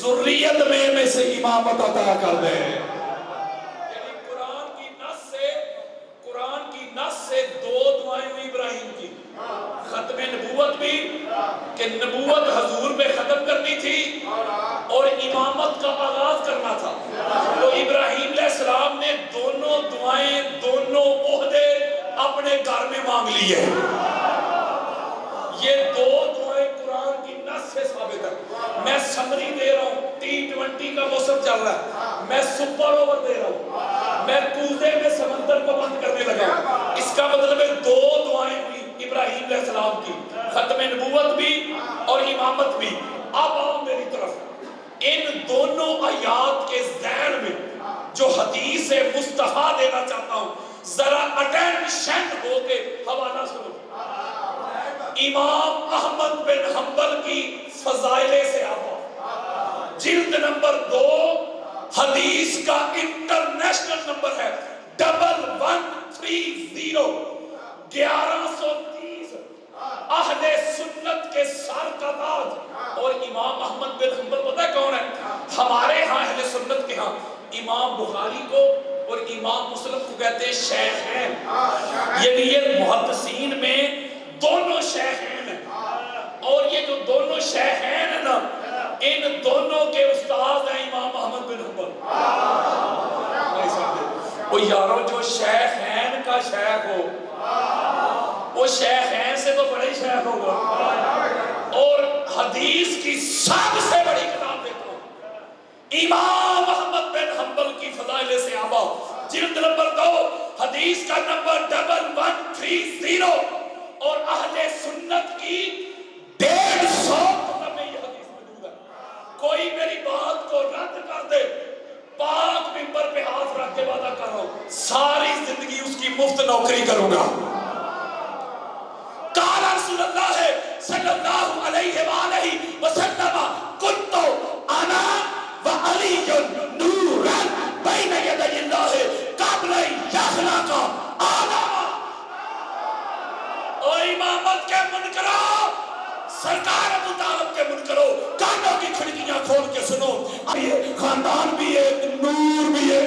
ذریت میں سے امامت عطا کر دے۔ یعنی قرآن کی نص سے دو دعائیں ہوئی ابراہیم کی، ختم نبوت بھی کہ نبوت حضور میں ختم کرنی تھی اور امامت کا آغاز کرنا تھا، تو ابراہیم علیہ السلام نے دونوں دعائیں، دونوں عہدے اپنے گھر میں مانگ لیے۔ یہ دو دعائیں قرآن کی نص سے ثابت ہے۔ میں سمری دے رہا ہوں، T20 کا موسم چل رہا ہے، میں سپر اوور دے رہا ہوں، میں کوزے میں سمندر کو بند کرنے لگا ہوں۔ اس کا مطلب ہے دو دعائیں ہوئی ابراہیم علیہ السلام کی، ختم نبوت بھی اور امامت بھی۔ اب آؤ میری طرف، ان دونوں آیات کے ذہن میں جو حدیث مصطفیٰ دینا چاہتا ہوں، ذرا اٹینشن ہو کے حوالہ سنو۔ امام احمد بن حنبل کی فضائل صحابہ، جلد نمبر 2، حدیث کا انٹرنیشنل نمبر ہے 1130، 1130، اہل سنت کے سر کا تاج۔ اور امام احمد بن حنبل پتہ ہے کون ہے؟ ہمارے ہاں اہل سنت کے ہاں امام بخاری کو اور امام مسلم کو کہتے ہیں شیخین، یعنی یہ محدثین میں دونوں شیخین ہیں، اور یہ جو دونوں شیخین ہیں نا، ان دونوں کے استاد ہیں امام احمد بن حنبل۔ وہ یارو جو شیخین کا شیخ ہو، وہ شیخین سے تو بڑے شیخ ہوگا۔ اور حدیث کی سب سے بڑی کتاب دیتا ہوں، امام احمد بن حنبل کی فضائل صحابہ، جلد نمبر 2، حدیث کا نمبر 1130، اور اہل سنت کی 150 میں یہ حدیث موجود ہے۔ کوئی میری بات کو رد کر دے، پاک منبر پہ ہاتھ رکھ کے وعدہ کر رہا ہوں ساری زندگی اس کی مفت نوکری کروں گا۔ قال رسول اللہ صلی اللہ علیہ وآلہ وسلم کنت انا وعلی نورا بین یدی اللہ قبل یخلق آدم۔ او امامت کے منکرو، سرکار ابو طالب کے منکرو، کانوں کی کھڑکیاں کھول کے سنو، خاندان بھی ہے، نور بھی ہے۔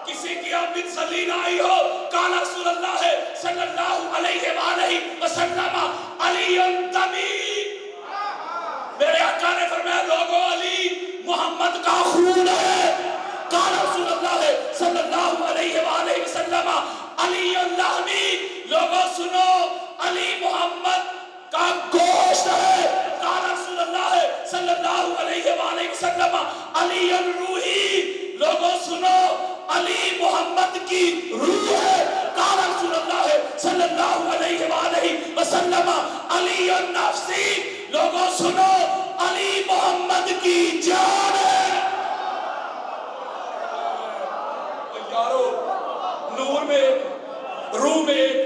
کسی کی آمین صلی نہ آئی ہو، قال رسول اللہ صلی اللہ علیہ وآلہ وسلم علی دمی، میرے آقا نے فرمایا لوگو علی محمد کا خون ہے۔ قال رسول اللہ صلی اللہ علیہ وآلہ وسلم علی لحمی، لوگو سنو علی محمد کا گوشت ہے۔ قال رسول اللہ صلی اللہ علیہ وآلہ وسلم علی روحی، لوگو سنو علی محمد کی روح ہے۔ قال رسول اللہ صلی اللہ علیہ وآلہ وسلم علی النفسی، لوگو سنو علی محمد کی جان ہے۔ یارو نور میں ایک، روح میں ایک،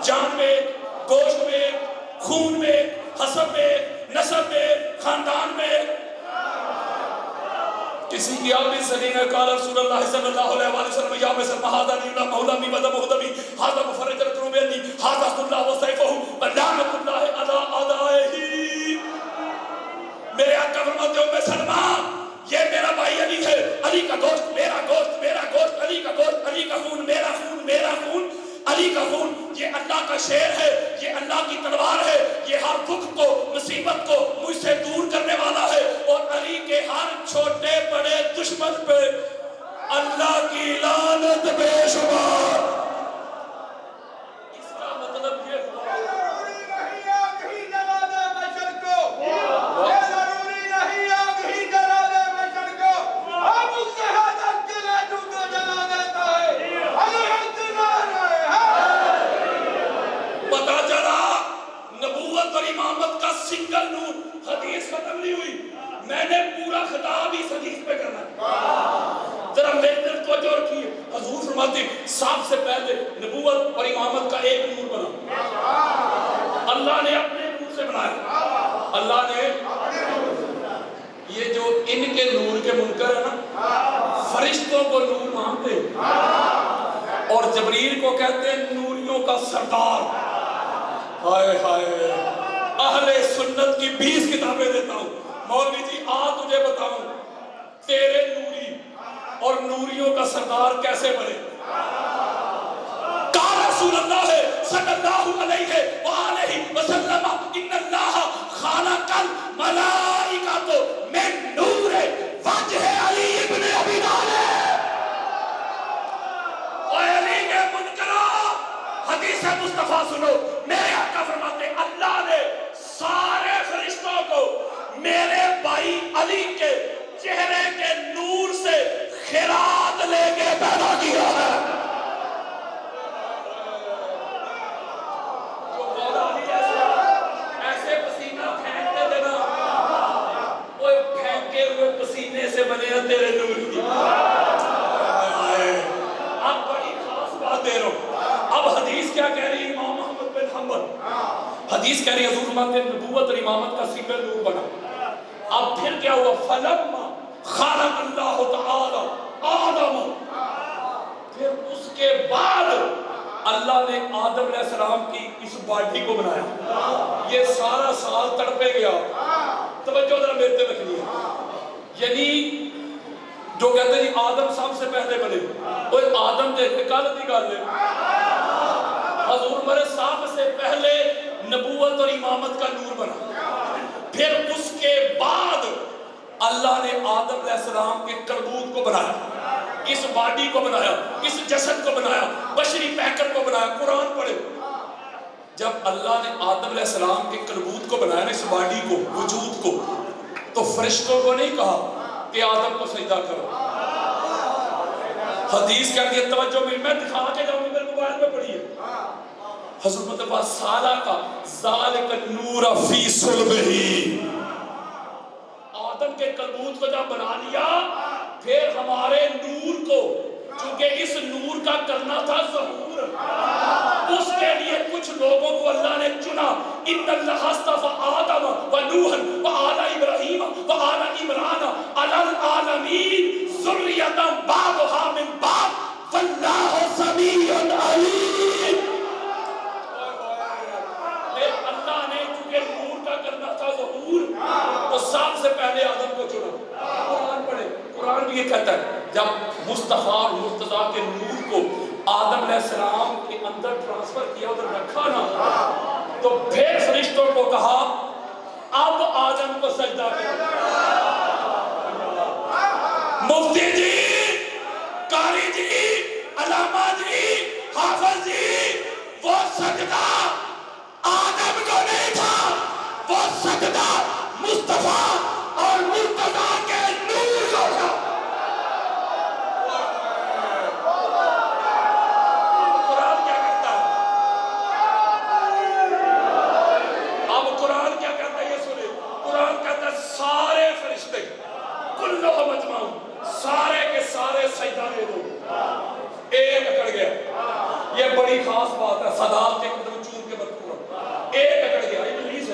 جان میں ایک، گوشت میں ایک، خون میں ایک، حسب میں ایک، نسب میں ایک، خاندان میں ایک۔ کسی کی آمین سلیم ہے۔ قال رسول اللہ صلی اللہ علیہ وسلم یا مسلم هذا لله مولمی و دمه هذا مفرج الكروبینی هذا اللہ و سیفہ ولعنۃ اللہ علی اعدائہ۔ میرے آقا فرماتے ہو میں سلمان، یہ میرا بھائی علی ہے، علی کا گوشت میرا گوشت، میرا گوشت علی کا گوشت، علی کا خون میرا خون، میرا خون علی کا خون۔ یہ اللہ کا شیر ہے، یہ اللہ کی تلوار ہے، یہ ہر دکھ کو مصیبت کو مجھ سے دور کرنے والا ہے، اور علی کے ہر چھوٹے بڑے دشمن پہ اللہ کی لعنت بے شمار۔ اس کا مطلب یہ ہوا اور امامت کا سنگل نور، حدیث ختم نہیں ہوئی، میں نے پورا خطاب اس حدیث پہ کرنا ہے۔ ذرا میرے دل کو جو رکھیے، حضور فرماتے ہیں سب سے پہلے نبوت اور امامت کا ایک نور بنا، اللہ نے اپنے نور سے بنایا۔ اللہ نے یہ جو ان کے نور کے منکر ہے نا، فرشتوں کو نور مانتے اور جبریل کو کہتے ہیں نوریوں کا سردار۔ ہائے ہائے، اہل سنت کی 20 کتابیں دیتا ہوں مولوی جی آ تجھے بتاؤں تیرے نوری اور نوریوں کا سردار کیسے بنے قال رسول اللہ صلی اللہ علیہ وآلہ وسلم ان اللہ خلق الملائکۃ من نور وجہ علی ابن ابی طالب اے علی کے منکرا حدیث مصطفیٰ سنو میرے آقا فرماتے ہیں اللہ نے سارے فرشتوں کو میرے بھائی علی کے چہرے کے نور سے خراط لے کے پیدا کیا ہے جو مولا علی ایسے پسینہ پھینکتے تھے نا وہ پھینکے ہوئے پسینے سے بنے ہیں تیرے نور کی اب بڑی خاص بات دے رہا ہوں اب حدیث کیا کہہ رہی ہے امام محمد بن حنبل حدیث کہہ رہی ہے حضور فرماتے ہیں نبوت اور امامت کا سیپہ نور بنا اب پھر کیا ہوا فلما خلق اللہ تعالی آدم پھر اس کے بعد اللہ نے آدم علیہ السلام کی اس باڈی کو بنایا یہ سارا سال تڑپے گیا توجہ ذرا میرے پہ رکھنی ہے یعنی جو کہتے ہیں آدم سب سے پہلے بنے وہ آدم دیکھے کل دی گل ہے حضور مرے سب سے پہلے نبوت اور امامت کا نور بنا پھر اس کے بعد اللہ نے آدم علیہ السلام کے کربوت کو بنایا اس باڈی کو بنایا اس جسد کو بنایا بشری پیکر کو بنایا قرآن پڑھے جب اللہ نے آدم علیہ السلام کے کربوت کو بنایا اس باڈی کو وجود کو تو فرشتوں کو نہیں کہا کہ آدم کو سجدہ کرو حدیث کہتی ہے توجہ میں دکھا کے جاؤں میرے موبائل میں پڑھی ہے حضرت مطلبہ سالہ کا ذالک النور فی صلبہی آدم کے کلبوت کو جب بنا لیا پھر ہمارے نور کو چونکہ اس نور کا کرنا تھا ظہور اس کے لیے کچھ لوگوں کو اللہ نے چنا ان اللہ اصطفى آدم و نوح و آل ابراہیم و آل عمران علی العالمین ذریۃ بعضها من بعض واللہ سمیع علیم اللہ نے چونکہ نور کا کرنا تھا ظہور تو سب سے پہلے آدم کو چنا قرآن پڑھے قرآن بھی یہ کہتا ہے جب مصطفیٰ اور مرتضیٰ کے نور کو آدم علیہ السلام کے اندر ٹرانسفر کیا ادھر رکھا نا تو پھر فرشتوں کو کہا اب آدم کو سجدہ کرو مفتی جی قاری جی علامہ جی حافظ جی وہ سجدہ آدم کو نہیں تھا وہ سجدہ مصطفیٰ اور مرتضیٰ کے نور کو تھا قرآن کیا کہتا ہے اب قرآن کیا کہتا ہے یہ سنیں قرآن کہتا ہے سارے فرشتے کلہم اجمعون سارے کے سارے سجدہ دے دو ایک اکڑ گیا یہ بڑی خاص بات ہے صداقت کے قدم چور کے بدپورا ایک اکڑ گیا ابلیس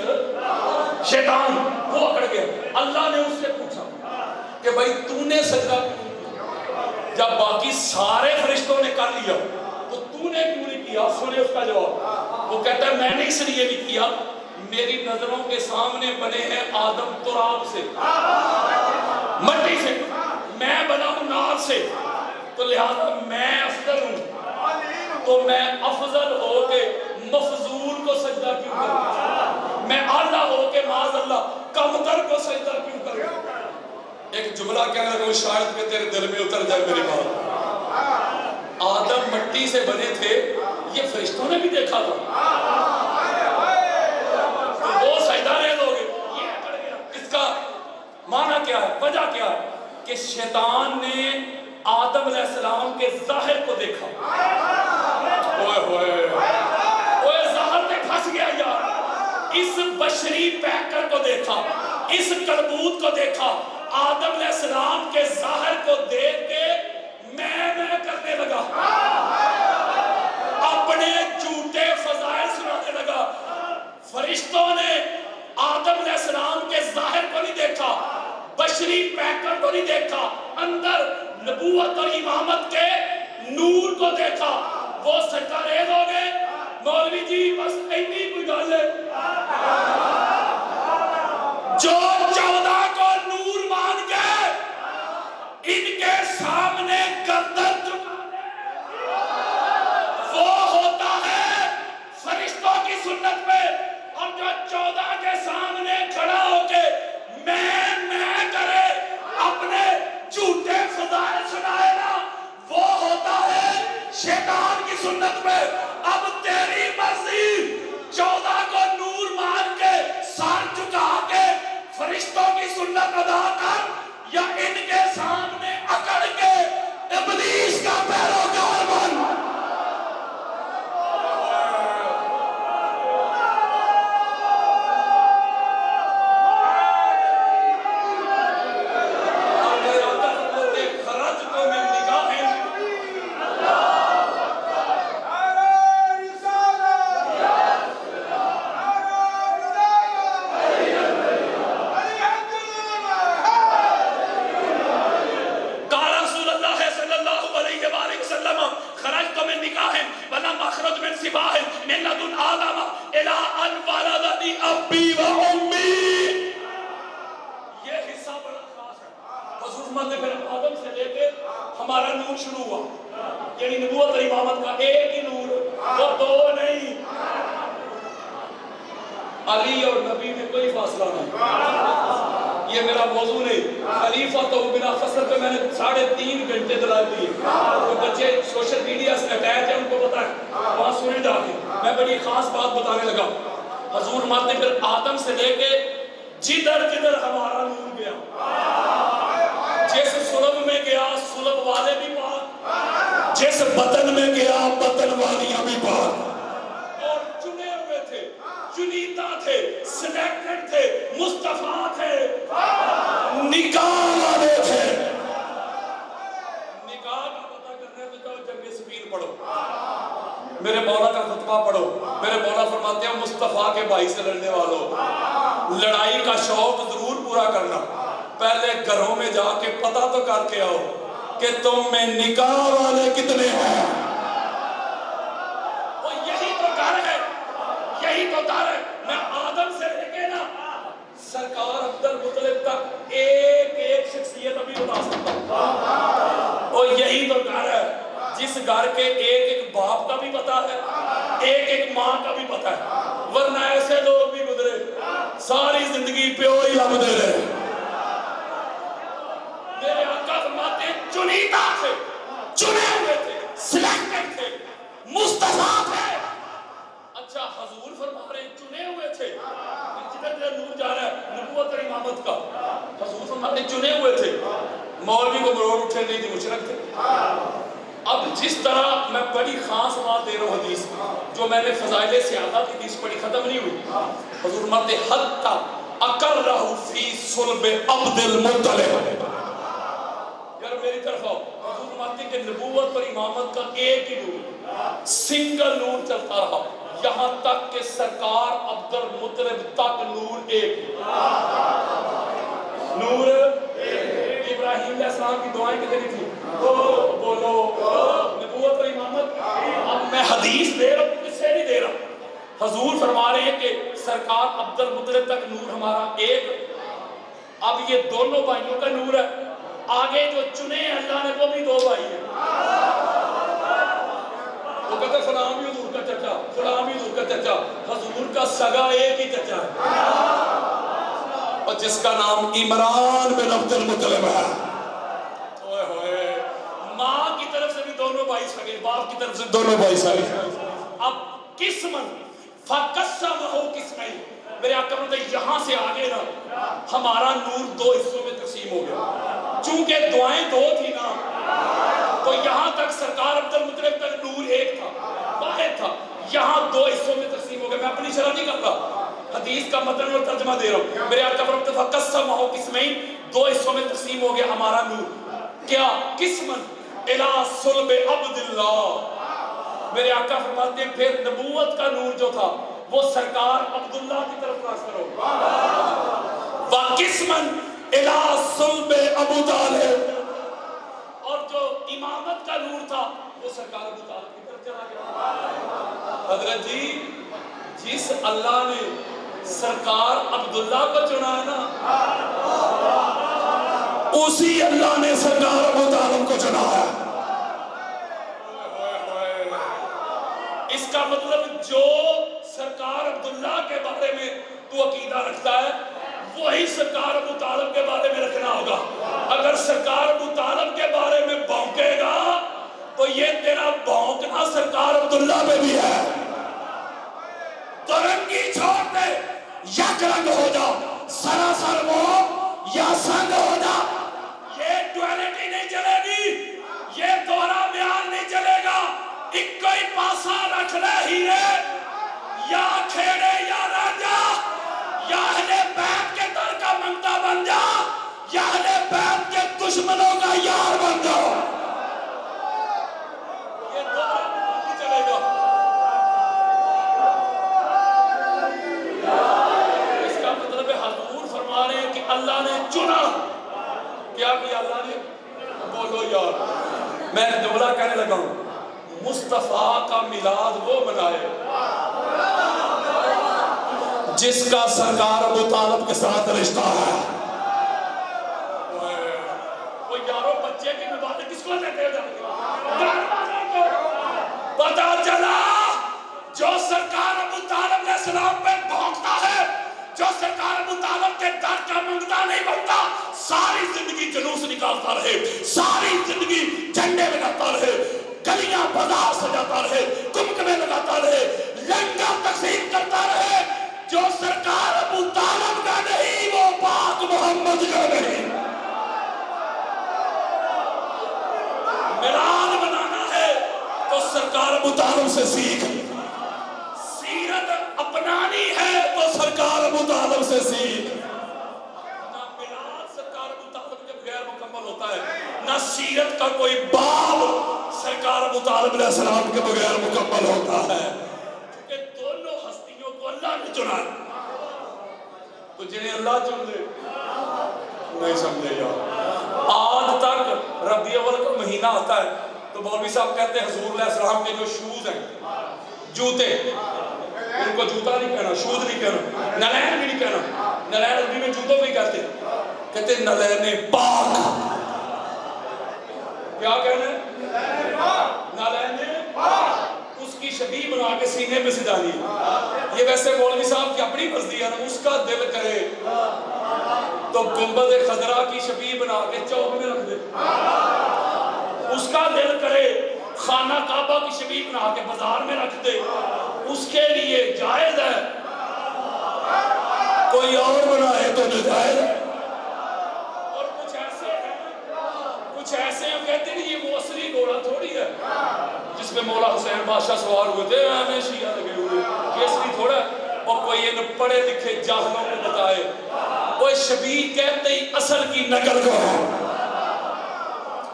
شیطان وہ اکڑ گیا اللہ نے اس سے پوچھا کہ بھائی تو نے سجدہ کیوں جب باقی سارے فرشتوں نے کر لیا تو تو نے کیوں نہیں کیا سنے اس کا جواب وہ کہتا ہے میں نے اس لیے نہیں کیا میری نظروں کے سامنے بنے ہیں آدم تراب سے مٹی سے میں بنا ہوں نار سے تو لہذا میں افضل ہوں تو میں افضل ہو کے مفضول کو سجدہ کیوں کروں میں اعلیٰ ہو کے معاذ اللہ کمتر کو سجدہ کیوں کروں ایک جملہ کہنا کہ شاید کہ تیرے دل میں اتر جائے میری بات آدم مٹی سے بنے تھے یہ فرشتوں نے بھی دیکھا تھا تو وہ سجدہ ریز ہو گئے یہ اکڑ گیا اس کا معنی کیا ہے وجہ کیا ہے کہ شیطان نے آدم علیہ السلام کے ظاہر کو دیکھا اوئے ظاہر میں پھنس گیا یار اس بشری پیکر کو دیکھا اس کلبوت کو دیکھا آدم علیہ السلام کے ظاہر کو دیکھ کے میں کرنے لگا اپنے جھوٹے فضائل سنانے لگا فرشتوں نے آدم علیہ السلام کے ظاہر کو نہیں دیکھا بشری پیکر کو نہیں دیکھا اندر نبوت اور امامت کے نور کو دیکھا وہ سجدہ ریز ہو گئے مولوی جی بس اتنی کوئی گل ہے جو گردن جھکا دے وہ ہوتا ہے فرشتوں کی سنت میں. اور جو 14 کے سامنے کھڑا ہو کے میں کرے اپنے جھوٹے فضائل سنائے نا وہ ہوتا ہے شیطان کی سنت میں. اب تیری مرضی 14 کو نور مار کے سر جھکا کے فرشتوں کی سنت ادا کر یا ان کے سامنے اکڑ کے ابلیس کا پیروکار بن. ہمارا نور شروع ہوا یعنی نبوت اور امامت کا ایک ہی نور وہ دو نہیں. علی اور نبی میں کوئی فاصلہ نہیں. یہ میرا موضوع نہیں. خلیفہ تو بلا فصل پہ میں نے 3.5 گھنٹے دلال دیے. جو بچے سوشل میڈیا سے اٹیچ ہیں ان کو پتا ہے وہاں سنے جا کے میں بڑی خاص بات بتانے لگا. حضور مات نے پھر آدم سے لے کے جدھر جدھر ہمارا نور گیا جس سلب میں گیا سلب والے بھی پاک جس بطن میں گیا بطن والیاں بھی پاک اور چنے ہوئے تھے چنیتا تھے سلیکٹڈ تھے مصطفیٰ تھے نکاح والے تھے. نکاح کا پتہ کرنے تو جاؤ جنگ سپین پڑھو میرے مولا کا خطبہ پڑھو. میرے مولا فرماتے ہیں مصطفیٰ کے بھائی سے لڑنے والوں لڑائی کا شوق ضرور پورا کرنا پہلے گھروں میں جا کے پتہ تو کر کے آؤ کہ تم میں نکاح والے کتنے ہیں. وہ یہی تو گھر ہے یہی تو گھر ہے. میں آدم سے لے کے نا سرکار عبدالمطلب تک ایک شخصیت ابھی بتا سکتا ہوں. اور یہی تو گھر ہے جس گھر کے ایک باپ کا بھی پتا ہے ایک ماں کا بھی پتا ہے. ورنہ ایسے لوگ بھی گزرے ساری زندگی پیو ہی لبدے رہے. میرے آقا فرماتے ہیں چنیتا تھے چنے ہوئے تھے سلیکٹڈ تھے مصطفیٰ تھے. اچھا حضور فرما رہے ہیں چنے ہوئے تھے جدھر جدھر نور جا رہا ہے نبوت اور امامت کا. حضور فرما رہے ہیں چنے ہوئے تھے. مولوی کو مروڑ اٹھے نہیں تھی مشرک تھے. اب جس طرح میں بڑی خاص بات دے رہا ہوں حدیث جو میں نے فضائل سیادہ کی حدیث پڑھی ختم نہیں ہوئی. حضور فرماتے ہیں حتی اقرہ فی صلب عبد المطلب. یار میری طرف آؤ. حضور فرماتے ہیں کہ نبوت اور امامت کا ایک ہی نور سنگل نور چلتا رہا یہاں تک کہ سرکار عبد المطلب تک نور ایک نور. ابراہیم علیہ السلام کی دعائیں کتنی تھی بولو نبوت اور امامت. اب میں حدیث دے رہا ہوں کس سے نہیں دے رہا. حضور فرما رہے ہیں کہ سرکار عبد المطلب تک نور ہمارا ایک. اب یہ دونوں بھائیوں کا نور ہے. آگے جو چنے ہیں اللہ نے وہ بھی 2 بھائی ہیں. وہ کہتے فلاں بھی حضور کا چچا فلاں بھی حضور کا چچا. حضور کا سگا ایک ہی چچا ہے اور جس کا نام عمران بن عبد المطلب ہے. ماں کی طرف سے بھی دونوں بھائی سگے باپ کی طرف سے دونوں بھائی سگے. اب قسمن فقسمہ قسمین. میرے آقا نے یہاں سے آگے نا ہمارا نور 2 حصوں میں تقسیم ہو گیا. چونکہ دعائیں 2 تھی نا تو یہاں تک سرکار عبد المطلب تک نور ایک تھا واحد تھا. یہاں 2 حصوں میں تقسیم ہو گیا. میں اپنی شرح نہیں کرتا حدیث کا متن اور ترجمہ دے رہا ہوں. میرے آقا فرماتے ہیں فقسمہ قسمین 2 حصوں میں تقسیم ہو گیا ہمارا نور. کیا قسمن الی صلب عبد اللہ. میرے آقا فرماتے ہیں پھر نبوت کا نور جو تھا وہ سرکار عبداللہ کی طرف ٹرانسفر ہو گیا. وقسمن الی صلب ابو طالب. اور جو امامت کا نور تھا وہ سرکار ابو طالب کی طرف چلا گیا. حضرت جی جس اللہ نے سرکار عبداللہ کو چنا ہے نا اسی اللہ نے سرکار ابو طالب کو چنا ہے. اس کا مطلب جو سرکار عبداللہ کے بارے میں تو عقیدہ رکھتا ہے وہی سرکار ابو طالب کے بارے میں رکھنا ہوگا. اگر سرکار ابو طالب کے بارے میں بھونکے گا تو یہ تیرا بھونکنا سرکار عبداللہ پہ بھی ہے. تو رنگی چھوڑ دے, یک رنگ ہو جا, سراسر وہ یا سنگ ہو جا. یہ ڈویلٹی نہیں چلے گی, یہ دوہرا بیان نہیں چلے گا. ایک کوئی پاسا رکھ لے ہیرے, یا کھیڑے یا راجا, یا اہل بیت کے در کا منگتا بن جا, یا اہل بیت کے دشمنوں کا یار بن جا. یہ دوہرا بیان نہیں چلے گا. اس کا مطلب حضور فرما رہے ہیں کہ اللہ نے چنا. کیا کیا اللہ نے؟ بولو یار. میں جملہ کہنے لگا ہوں, مصطفیٰ کا میلاد وہ منائے جس کا سرکار ابو طالب کے ساتھ رشتہ ہے. وہ یارو بچے کی مبارک کس کو دیتے ہیں؟ پتا چلا جو سرکار ابو طالب علیہ السلام پہ بھونکتا ہے, جو سرکار ابو طالب کے در کا منگتا نہیں بنتا, ساری زندگی جلوس نکالتا رہے, ساری زندگی جھنڈے لگاتا رہے, گلیاں بازار سجاتا رہے, کمکمے لگاتا رہے, لنگر تقسیم کرتا رہے. جو سرکار ابو طالب کا نہیں وہ پاک محمد کا نہیں. میلاد بنانا ہے تو سرکار ابو طالب سے سیکھ. سیرت اپنانی ہے تو سرکار ابو طالب سے سیکھ. نہ میلاد سرکار ابو طالب کے بغیر مکمل ہوتا ہے, نہ سیرت کا کوئی باب سرکار ابو طالب علیہ السلام کے بغیر مکمل ہوتا ہے. کیونکہ دونوں ہستیوں کو اللہ نے چنا. تو جنہیں اللہ چن لے نہیں سمجھے یار. آج تک ربیع الاول کا مہینہ آتا ہے تو مولوی صاحب کہتے ہیں حضور علیہ السلام کے جو شوز ہیں, جوتے, ان کو جوتا نہیں کہنا, شوز نہیں کہنا, نلین بھی نہیں کہنا. نلین عربی میں جوتوں بھی کہتے ہیں نلین پاک. کیا کہنا ہے؟ نلین پاک. اس کی شبیہ بنا کے سینے میں سجانی. یہ ویسے مولوی صاحب کی اپنی مرضی ہے نا, اس کا دل کرے تو گنبد خضرا کی شبیہ بنا کے چوک میں رکھ دے. اس کا دل کرے خانہ کعبہ کی شبیہ بنا کے بازار میں رکھ دے, اس کے لیے جائز ہے. کوئی اور بنائے تو ناجائز ہے. اور کچھ ایسے ہیں کہتے ہیں یہ وہ اصلی گھوڑا تھوڑی ہے جس میں مولا حسین بادشاہ سوار ہوئے تھے, ہمیں شیعہ لگے ہوئے, یہ اصلی تھوڑا ہے. اور کوئی ان پڑھے لکھے جاہلوں کو بتائے وہ شبیہ کہتے ہی اصل کی نقل کو ہے.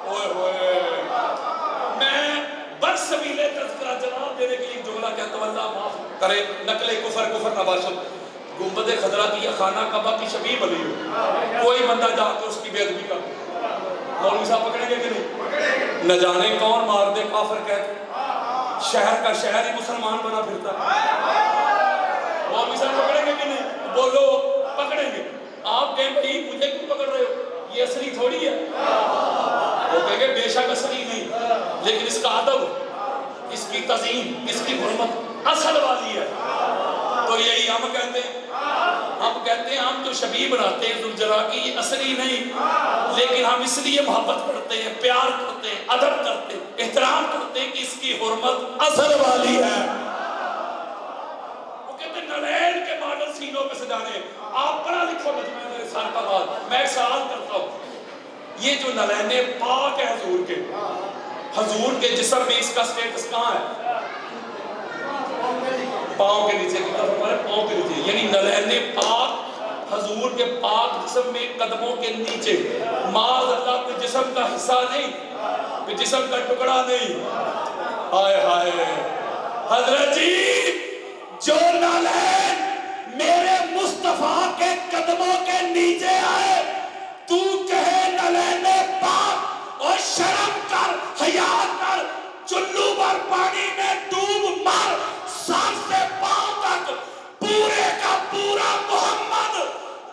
اوئے ہوئے, میں برسبیل تذکرہ جواب دینے کے لیے جملہ کہتا ہوں, اللہ معاف کرے, نقل کفر نہ باشد. گنبد خضرا کی یا خانہ کعبہ کی شبیہ بنی ہو, کوئی بندہ جا کے اس کی بے ادبی کر, مولوی صاحب پکڑیں گے کہ نہیں؟ نہ جانے کون مار دے کافر کہتے, شہر کا شہر ہی مسلمان بنا پھرتا. مولوی صاحب پکڑیں گے کہ نہیں؟ بولو پکڑیں گے. آپ کہیں بھائی مجھے کیوں پکڑ رہے ہو, یہ اصلی تھوڑی ہے. وہ کہیں گے بے شک اصلی نہیں, لیکن اس کا ادب, اس کی تعظیم, اس کی حرمت اصل والی ہے. تو یہی ہم کہتے ہیں, ہم جو شبیہ بناتے ہیں ذوالجلال کی, یہ اصلی نہیں, لیکن ہم اس لیے محبت کرتے ہیں, پیار کرتے ہیں, ادب کرتے ہیں, احترام کرتے ہیں کہ اس کی حرمت اصل والی ہے. وہ کہتے ہیں نلین کے ماڈل سینوں پہ سجانے. آپ پڑھا لکھو مجمع میں سال کا بعد, میں ایک سوال کرتا ہوں, یہ جو نلین پاک ہے حضور کے جسم میں, اس کا سٹیٹس کہاں ہے؟ پاؤں کے نیچے. پاؤں کے نیچے, یعنی نلین پاک حضور کے پاک جسم میں قدموں کے نیچے. معاذ اللہ کے جسم کا حصہ نہیں, کہ جسم کا ٹکڑا نہیں. ہائے ہائے حضرت جی, جو نلین میرے مصطفیٰ کے قدموں کے نیچے آئے, تو کہے نلین پاک, اور شرم کر, حیا کر, چلو بھر پانی میں ڈوب مر, سر سے پاؤں تک پورے کا پورا محمد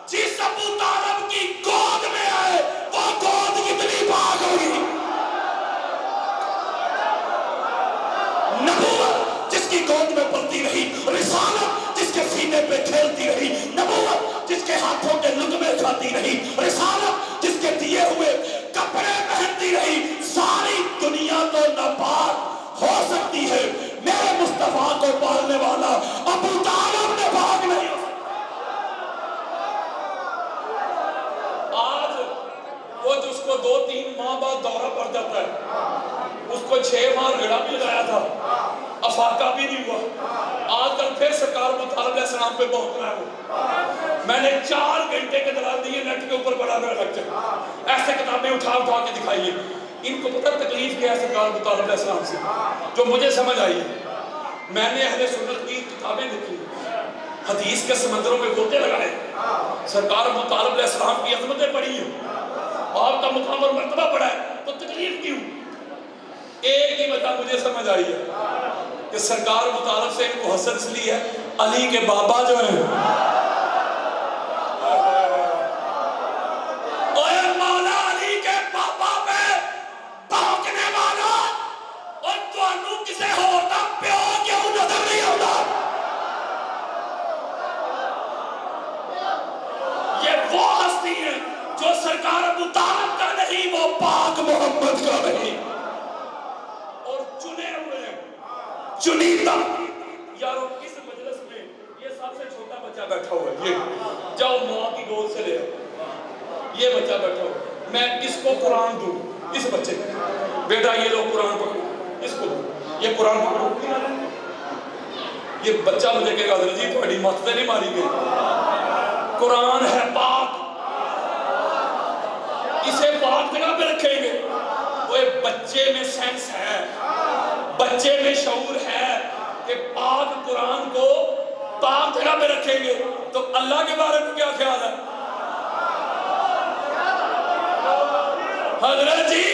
جس ابو طالب کی گود میں آئے, وہ گود کتنی پاک ہوگی. نبوت جس کی گود رسالت جس کے سینے پہ کھیلتی رہی، نبوت جس کے ہاتھوں کے لقمے کھاتی رہی، رسالت جس کے دیے ہوئے کپڑے پہنتی رہی، ساری دنیا تو ناپاک ہو سکتی ہے، میرے مصطفیٰ کو پالنے والا ابو طالب نے پاک نہیں ہو سکتا۔ آج وہ جس کو 2-3 ماہ بعد دورہ پڑ جاتا ہے، اس کو 6 ماہ ریڑا بھی لگایا تھا، افاقہ بھی نہیں ہوا، آج کل پھر سرکار مطالب علیہ السلام پہ بہت رہا ہے۔ میں نے 4 گھنٹے کے دلال دیے نیٹ کے اوپر بڑا میرا لیکچر، ایسے کتابیں اٹھا کے دکھائیے۔ ان کو پتہ تکلیف کیا ہے سرکار مطالب علیہ السلام سے، جو مجھے سمجھ آئی ہے۔ میں نے اہل سنت کی کتابیں لکھی، حدیث کے سمندروں میں گوتے لگائے، سرکار مطالب علیہ السلام کی عظمتیں پڑھی ہیں، آپ کا مقام اور مرتبہ پڑھا ہے، تو تکلیف کیوں؟ ایک ہی وجہ مجھے سمجھ آئی ہے کہ سرکار مطالب سے ان کو حسد اس لیے ہے، علی کے بابا جو ہیں، اوے مولا علی کے بابا پہ بھونکنے والا، اور تانوں کسے ہوتا پیو کیوں نظر نہیں ہوتا؟ یہ وہ ہستی ہے جو سرکار ابو طالب کا نہیں، وہ پاک محمد کا نہیں، اور چنے ہوئے چنیدہ۔ یارو اس مجلس میں یہ سب سے چھوٹا بچہ بیٹھا ہوا ہے، یہ جاؤ ماں کی گود سے لے، یہ بچہ بیٹھا ہوا، میں اس کو قرآن دوں، اس بچے بیٹا یہ لو قرآن پکڑو، اس کو دوں، یہ قرآن پکڑو، یہ بچہ مجھے کہے گا حضرت جی تھوڑی مت تے نہیں ماری گئی، قرآن ہے پاک، اسے پاک جگہ پہ رکھیں گے۔ وہ بچے میں سینس ہے، بچے میں شعور ہے کہ پاک قرآن کو پاک جگہ پہ رکھیں گے، تو اللہ کے بارے میں کیا خیال ہے؟ حضرت جی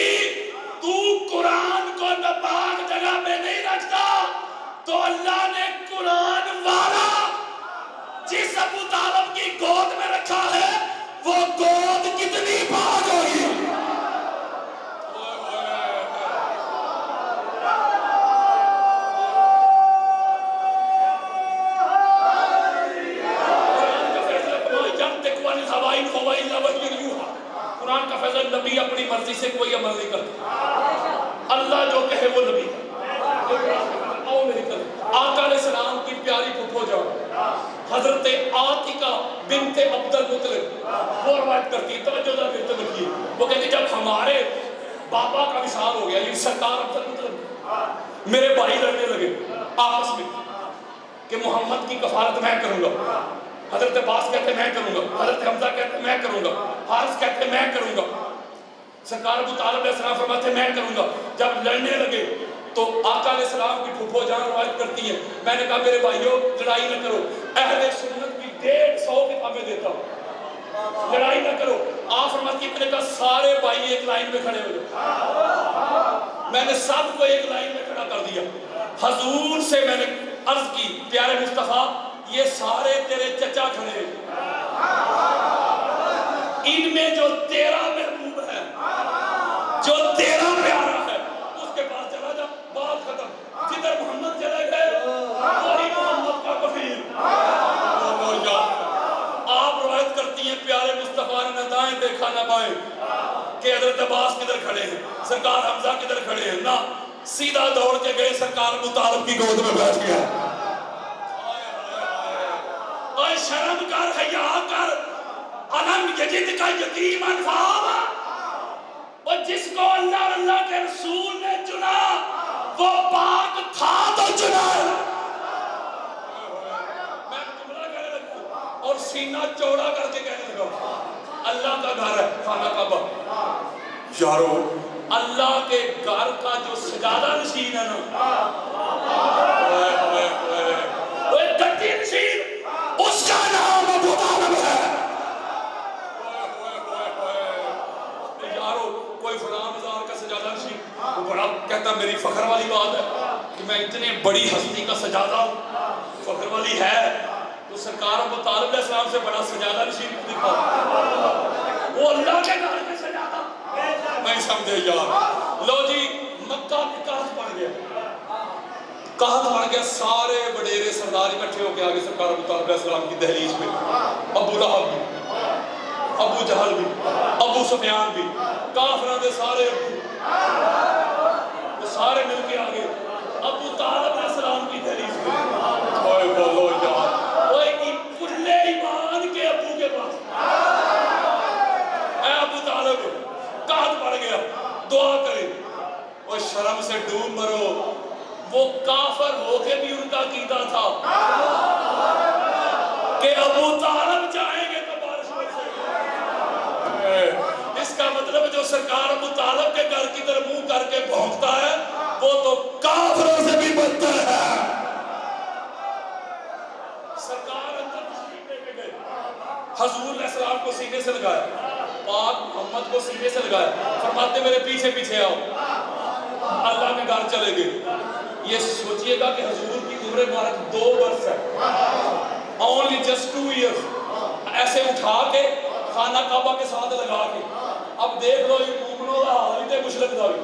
تو قرآن کو ناپاک جگہ پہ نہیں رکھتا، تو اللہ نے قرآن والا جس ابو طالب کی گود میں رکھا ہے، وہ گود کتنی پاک ہوگی؟ قرآن کا فیصلہ نبی اپنی مرضی سے کوئی عمل نہیں کرتا، اللہ جو کہے وہ نبی آقا علیہ السلام کی پیاری پھپھو جان حضرت عاتقہ بنت عبد المطلب وہ روایت کرتی ہے، توجہ ذرا پھر توجہ، وہ کہتی جب ہمارے بابا کا وصال ہو گیا، یہ سرکار عبد المطلب، میرے بھائی لڑنے لگے آپس میں کہ محمد کی کفالت میں کروں گا، حضرت عباس کہتے میں کروں گا، حضرت حمزہ کہتے میں کروں گا، حارث کہتے میں کروں گا، سرکار ابو طالب علیہ السلام فرماتے میں کروں گا۔ جب لڑنے لگے تو آقا علیہ السلام کی پھپھو جان روایت کرتی ہے، میں نے کہا میرے بھائیوں لڑائی نہ کرو، اہل سنت کی 150 کتابیں دیتا ہوں، لڑائی نہ کرو۔ آپ فرماتی ہے میں نے کہا سارے بھائی ایک لائن میں کھڑے ہو جاؤ، میں نے سب کو ایک لائن میں کھڑا کر دیا، حضور سے میں نے عرض کی پیارے مصطفیٰ یہ سارے تیرے چچا کھڑے ہیں، ان میں جو تیرا محبوب ہے، جو تیرا پیارا ہے، اس کے پاس چلا جا، بات ختم، جدھر محمد چلے گئے وہی محمد کا کفیل۔ آپ روایت کرتی ہیں پیارے مصطفیٰ نے نہ دائیں دیکھا نہ بائیں کہ حضرت عباس کدھر کھڑے ہیں، سرکار حمزہ کدھر کھڑے ہیں، نہ سیدھا دوڑ کے گئے سرکار ابو طالب کی گود میں بیٹھ گیا۔ اے شرم کر، حیا کر، علم یجد کا یتیم انفاما، اور جس کو اللہ اور اللہ کے رسول نے چنا وہ پاک تھا تو چنا ہے۔ میں جملہ کہنے لگا اور سینہ چوڑا کر کے کہنے لگا اللہ کا گھر ہے خانہ کعبہ، یارو اللہ کے گھر کا جو سجادہ نشین ہے نا، وہ گدی نشین، اس کا نام ابو طالب ہے۔ یارو کوئی فلاں مزار کا سجادہ نشین، وہ بڑا کہتا میری فخر والی بات ہے کہ میں اتنے بڑی ہستی کا سجادہ ہوں، فخر والی ہے، تو سرکار ابو طالب علیہ السلام سے بڑا سجادہ نشین کو دکھا، وہ اللہ کے گھر میں سجادہ نہیں سمجھے یار۔ لو جی مکہ نکاح پڑ گیا، قحط پڑ گیا، سارے وڈیرے سردار اکٹھے ہو کے آگے سرکار ابو طالب علیہ السلام کی دہلیز پہ، ابو لہب بھی، ابو جہل بھی، ابو سفیان بھی، کافران دے سارے ابو، وہ سارے مل کے آگے ابو طالب علیہ السلام کی دہلیز پہ. اوئے بولو یار، اوئے کلے ایمان کے ابو کے پاس، اے ابو طالب قحط پڑ گیا، دعا کرے. اور شرم سے ڈوب مرو، وہ کافر ہو کے بھی ان کا عقیدہ تھا کہ ابو طالب جائیں گے تو بارش برسے گی. اس کا مطلب جو سرکار ابو طالب کے گھر کی طرف منہ کر کے بھونکتا ہے وہ تو کافروں سے بھی بدتر ہے. سرکار اندر تشریف لے کے گئے، حضور علیہ السلام کو سینے سے لگایا، پاک محمد کو سینے سے لگایا، فرماتے میرے پیچھے پیچھے آؤ. اللہ میں گھر چلے گئے. یہ سوچئے گا کہ حضور کی عمر مبارک 2 برس ہے، only just 2 years. ایسے اٹھا کے خانہ کعبہ کے ساتھ لگا کے، اب دیکھ لو یہ مومنوں کا حال ہی تے مشرک دا بھی.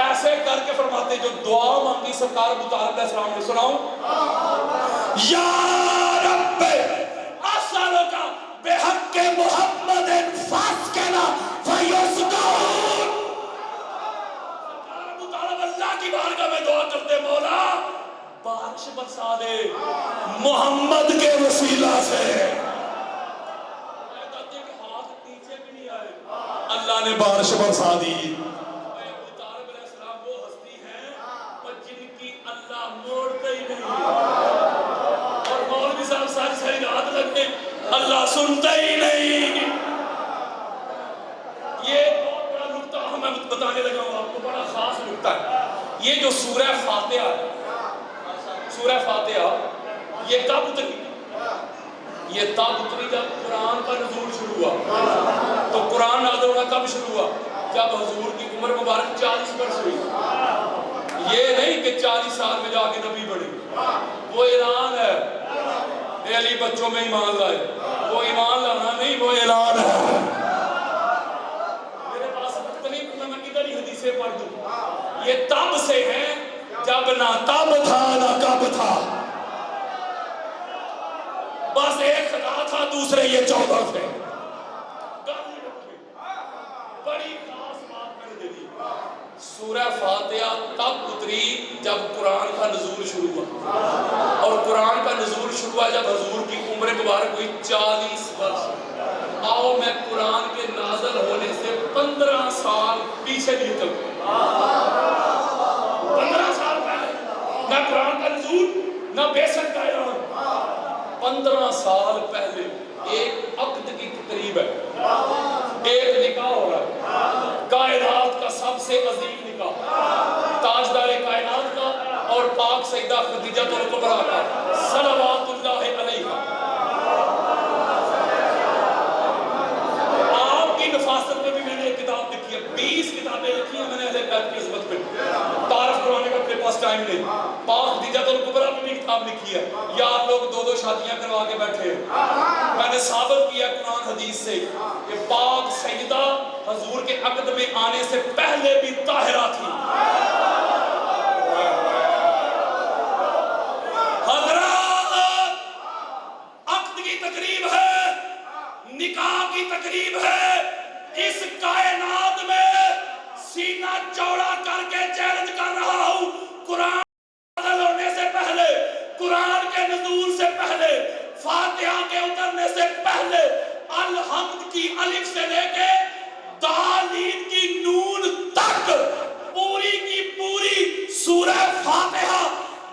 ایسے کر کے فرماتے جو دعا مانگی سرکار ابو طالب علیہ السلام نے، سناؤں؟ یا رب اسألک بحق محمد فاسقنا فیسقون. اللہ کی بارگاہ میں دعا کرتے، مولا بارش برسا دے محمد کے وسیلہ سے. کہتے کہ ہاتھ نیچے بھی نہیں آئے، اللہ نے بارش برسا دی. ابو طالب علیہ السلام وہ ہستی ہیں اور جن کی اللہ موڑتے ہی نہیں، اور مولوی صاحب ساری ساری رات لگتے اللہ سنتا ہی نہیں. یہ بہت بڑا نکتہ میں بتانے لگا ہوں آپ کو، بڑا خاص نکتہ ہے. یہ جو سورہ فاتحہ ہے، سورہ فاتحہ یہ کب اتری؟ یہ تب اتری جب قرآن کا نزول شروع ہوا. تو قرآن نازل ہونا کب شروع ہوا؟ جب حضور کی عمر مبارک 40 برس ہوئی. یہ نہیں کہ 40 سال میں جا کے نبی بڑھے، وہ اعلان ہے اے علی بچوں میں ایمان لائے. وہ ایمان لانا نہیں، وہ اعلان ہے. میرے پاس وقت نہیں، میں ادھر ہی حدیثیں پڑھ دوں. یہ تب سے ہیں جب نہ تب تھا نہ کب تھا، بس ایک خدا تھا، دوسرے یہ 14 تھے. بڑی خاص بات میں نے دے دی. سورہ فاتحہ تب اتری جب قرآن کا نزول شروع ہوا، اور قرآن کا نزول شروع ہوا جب حضور کی عمر مبارک ہوئی 40 برس. آؤ میں قرآن کے نازل ہونے سے 15 سال پیچھے بھی چلوں. 15 سال پہلے نہ قرآن کا نزول نہ بیسٹ کا اعلان. 15 سال پہلے ایک عقد کی تقریب ہے، ایک نکاح ہو رہا ہے، کائنات کا سب سے عظیم نکاح، تاجدار کائنات کا اور پاک سیدہ خدیجہ الکبریٰ کا صلوات اللہ علیہا. آپ کی نفاست میں بھی میں نے ایک کتاب لکھی ہے، 20 کتابیں لکھی ہیں میں نے اہل بیت کی عظمت پہ، تعارف کرانے کا اپنے پاس ٹائم نہیں. پاک خدیجہ الکبریٰ پہ بھی کتاب لکھی ہے. یا آپ لوگ 2 شادیاں کروا کے بیٹھے ہیں. میں نے ثابت کیا قرآن حدیث سے کہ پاک سیدہ حضور کے عقد میں آنے سے پہلے بھی طاہرہ تھی. حضرات عقد کی تقریب ہے، نکاح کی تقریب ہے. اس کائنات میں سینہ چوڑا کر کے چیلنج کر رہا ہوں، قرآن نازل ہونے سے پہلے، قرآن کے نزول سے پہلے، فاتحہ کے اترنے سے پہلے، الحمد کی الف سے لے کے دالین کی نون تک پوری کی پوری سورہ فاتحہ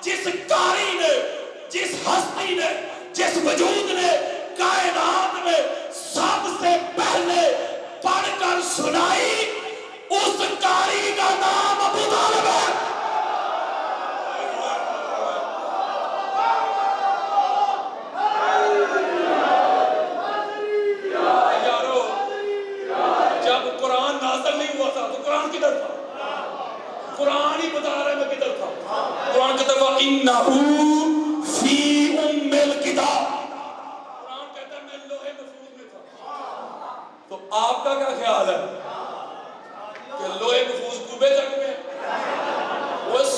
جس قاری نے، جس ہستی نے، جس وجود نے کائنات میں سب سے پہلے پڑھ کر سنائی، اس قاری کا نام ابو طالب ہے. یارو جب قرآن نازل نہیں ہوا تھا تو قرآن کدھر تھا؟ قرآن ہی بتا رہا ہے میں کدھر تھا. قرآن کہتا ہے وَإِنَّهُ فِي أُمِّ الْكِتَابِ، قرآن کہتا ہے میں لوح محفوظ میں تھا. تو آپ کا کیا خیال ہے کہ لوح محفوظ کوبے جگ میں؟ وہ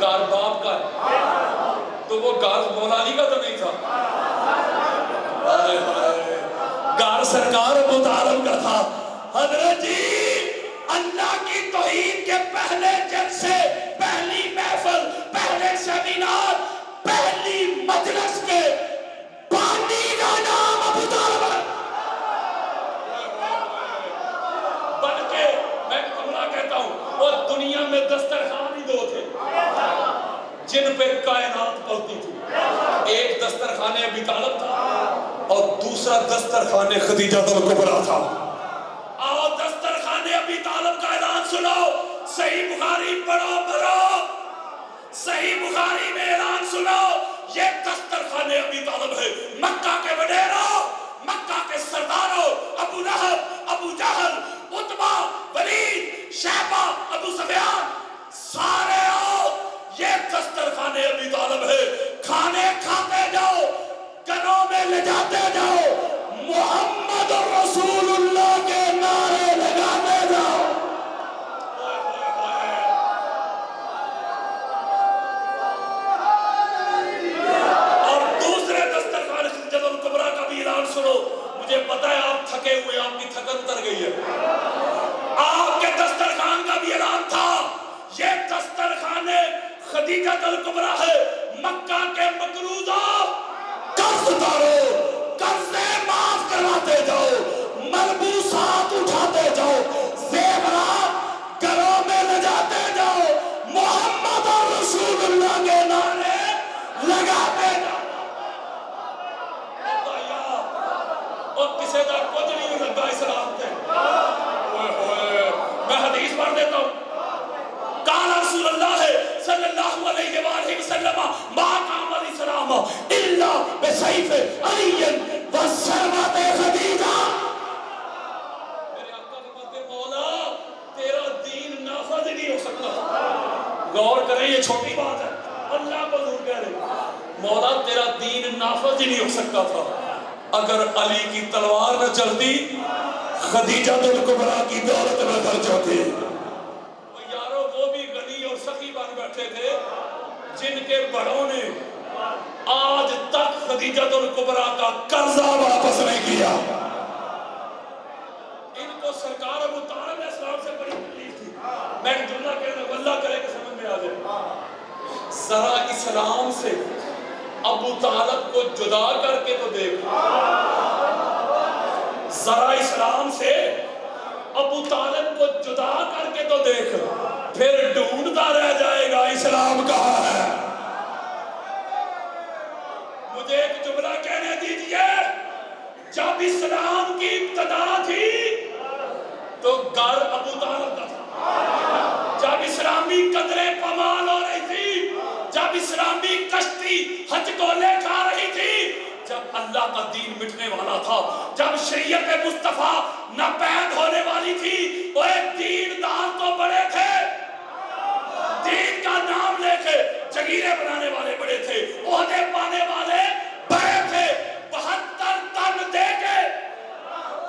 گھر باپ کا ہے تو وہ گھر مولا علی کا تو نہیں تھا. گھر سرکار ابو طالب کا تھا. حضرت جی اللہ کی توحید کے پہلے جلسے، پہلی محفل، پہلے سیمینار، پہلی مجلس کے بانی کا نام ابو طالب ہے. بلکہ میں جملہ کہتا ہوں وہ دنیا میں دسترخوان ہی دو تھے جن پہ کائنات پلتی تھی. ایک دسترخوان ابی طالب تھا اور دوسرا دسترخوان خدیجہ الکبریٰ تھا. آؤ دسترخوان ابی طالب کا اعلان سنو. صحیح بخاری پڑھو پڑھو. صحیح بخاری میں اعلان سنو. یہ دسترخوان ابی طالب ہے. مکہ کے وڈیروں، مکہ کے سرداروں، ابو لہب، ابو جہل، عتبہ، ولید، شیبہ، ابو سفیان، سارے آؤ. یہ دسترخوان ابی طالب ہے. کھانے کھاتے جاؤ، گھروں میں لے جاتے جاؤ، محمد رسول اللہ کے نعرے لگاتے جاؤ. اور دوسرے دسترخوان خدیجہ الکبریٰ کا بھی اعلان سنو. مجھے پتا ہے آپ تھکے ہوئے، آپ کی تھکن اتر گئی ہے. آپ کے دسترخوان کا بھی اعلان تھا. یہ دسترخوان خدیجہ الکبریٰ ہے. مکہ کے مقروضوں، قرض داروں، قرضے معاف کرواتے جاؤ، ملبوسات اٹھاتے جاؤ، زیورات گھروں میں لے جاتے جاؤ، محمد رسول اللہ کے نعرے لگاتے جاؤ. اور کسی کا کچھ نہیں لگا اسلام تے. میں حدیث پڑھ دیتا ہوں. قال رسول اللہ صلی اللہ علیہ وآلہ وسلم ما قام الاسلام الا بسیف علی وثروت خدیجہ. میرے آقا فرماتے ہیں مولا تیرا دین نافذ ہی نہیں ہو سکتا. غور کریں یہ چھوٹی بات ہے. اللہ کو ضرور کہہ رہے مولا تیرا دین نافذ ہی نہیں ہو سکتا تھا اگر علی کی تلوار نہ چلتی، خدیجہ الکبریٰ کی دولت نہ خرچ ہوتی. یارو وہ بھی غنی اور سخی بن بیٹھے تھے جن کے بڑوں نے آج تک خدیجہ الکبریٰ کا قرضہ واپس نہیں کیا. ان کو سرکار ابو طالب علیہ السلام سے بڑی تکلیف تھی. میں ایک جملہ کہہ رہا ہوں اللہ کرے کہ سمجھ میں آ جائے. ذرا اسلام سے ابو طالب کو جدا کر کے تو دیکھ. ذرا اسلام سے ابو طالب کو جدا کر کے تو دیکھ، پھر ڈھونڈتا رہ جائے گا اسلام کہاں ہے. مجھے ایک جملہ کہنے دیجئے. جب اسلام کی ابتدا تھی تو گھر ابو طالب کا تھا. جب اسلامی قدریں پامال ہو رہی تھی، جب اسلامی کشتی حج کو لے کھا رہی تھی، جب اللہ کا دین مٹنے والا تھا، جب شریعت مصطفیٰ ناپید ہونے والی تھی، وہ ایک دین دار تو بڑے تھے، دین کا نام لے کے جگیرے بنانے والے بڑے تھے، عہدے پانے والے بڑے تھے. 72 تن دے کے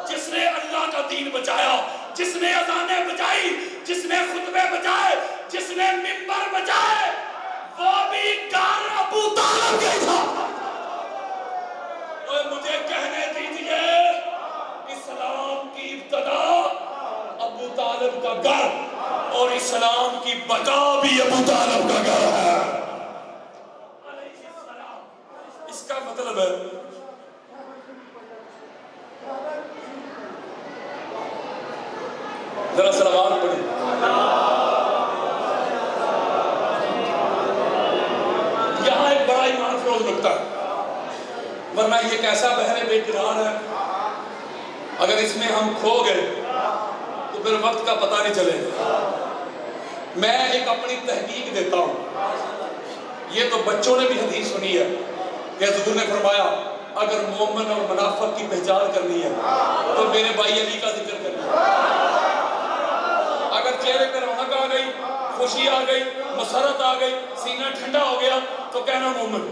جس نے اللہ کا دین بچایا، جس نے اذانیں بجائی، جس نے خطبے بجائے، جس نے منبر بجائے، وہ بھی گھر ابو طالب کے تھا. اور مجھے کہنے دیجئے اسلام کی ابتدا ابو طالب کا گھر اور اسلام کی بقا بھی ابو طالب کا گھر ہے. اس کا مطلب ہے ذرا سلوات پڑھیں. یہاں ایک بڑا ایمان فروز نکتہ ہے، ورنہ یہ کیسا بحر بے قرار ہے. اگر اس میں ہم کھو گئے تو پھر وقت کا پتہ نہیں چلے. میں ایک اپنی تحقیق دیتا ہوں. یہ تو بچوں نے بھی حدیث سنی ہے کہ حضور نے فرمایا اگر مومن اور منافق کی پہچان کرنی ہے تو میرے بھائی علی کا ذکر کرنا ہے. اگر چہرے پہ رونق آ گئی، خوشی آ گئی، مسرت آ گئی، سینہ ٹھنڈا ہو گیا تو کہنا مومن.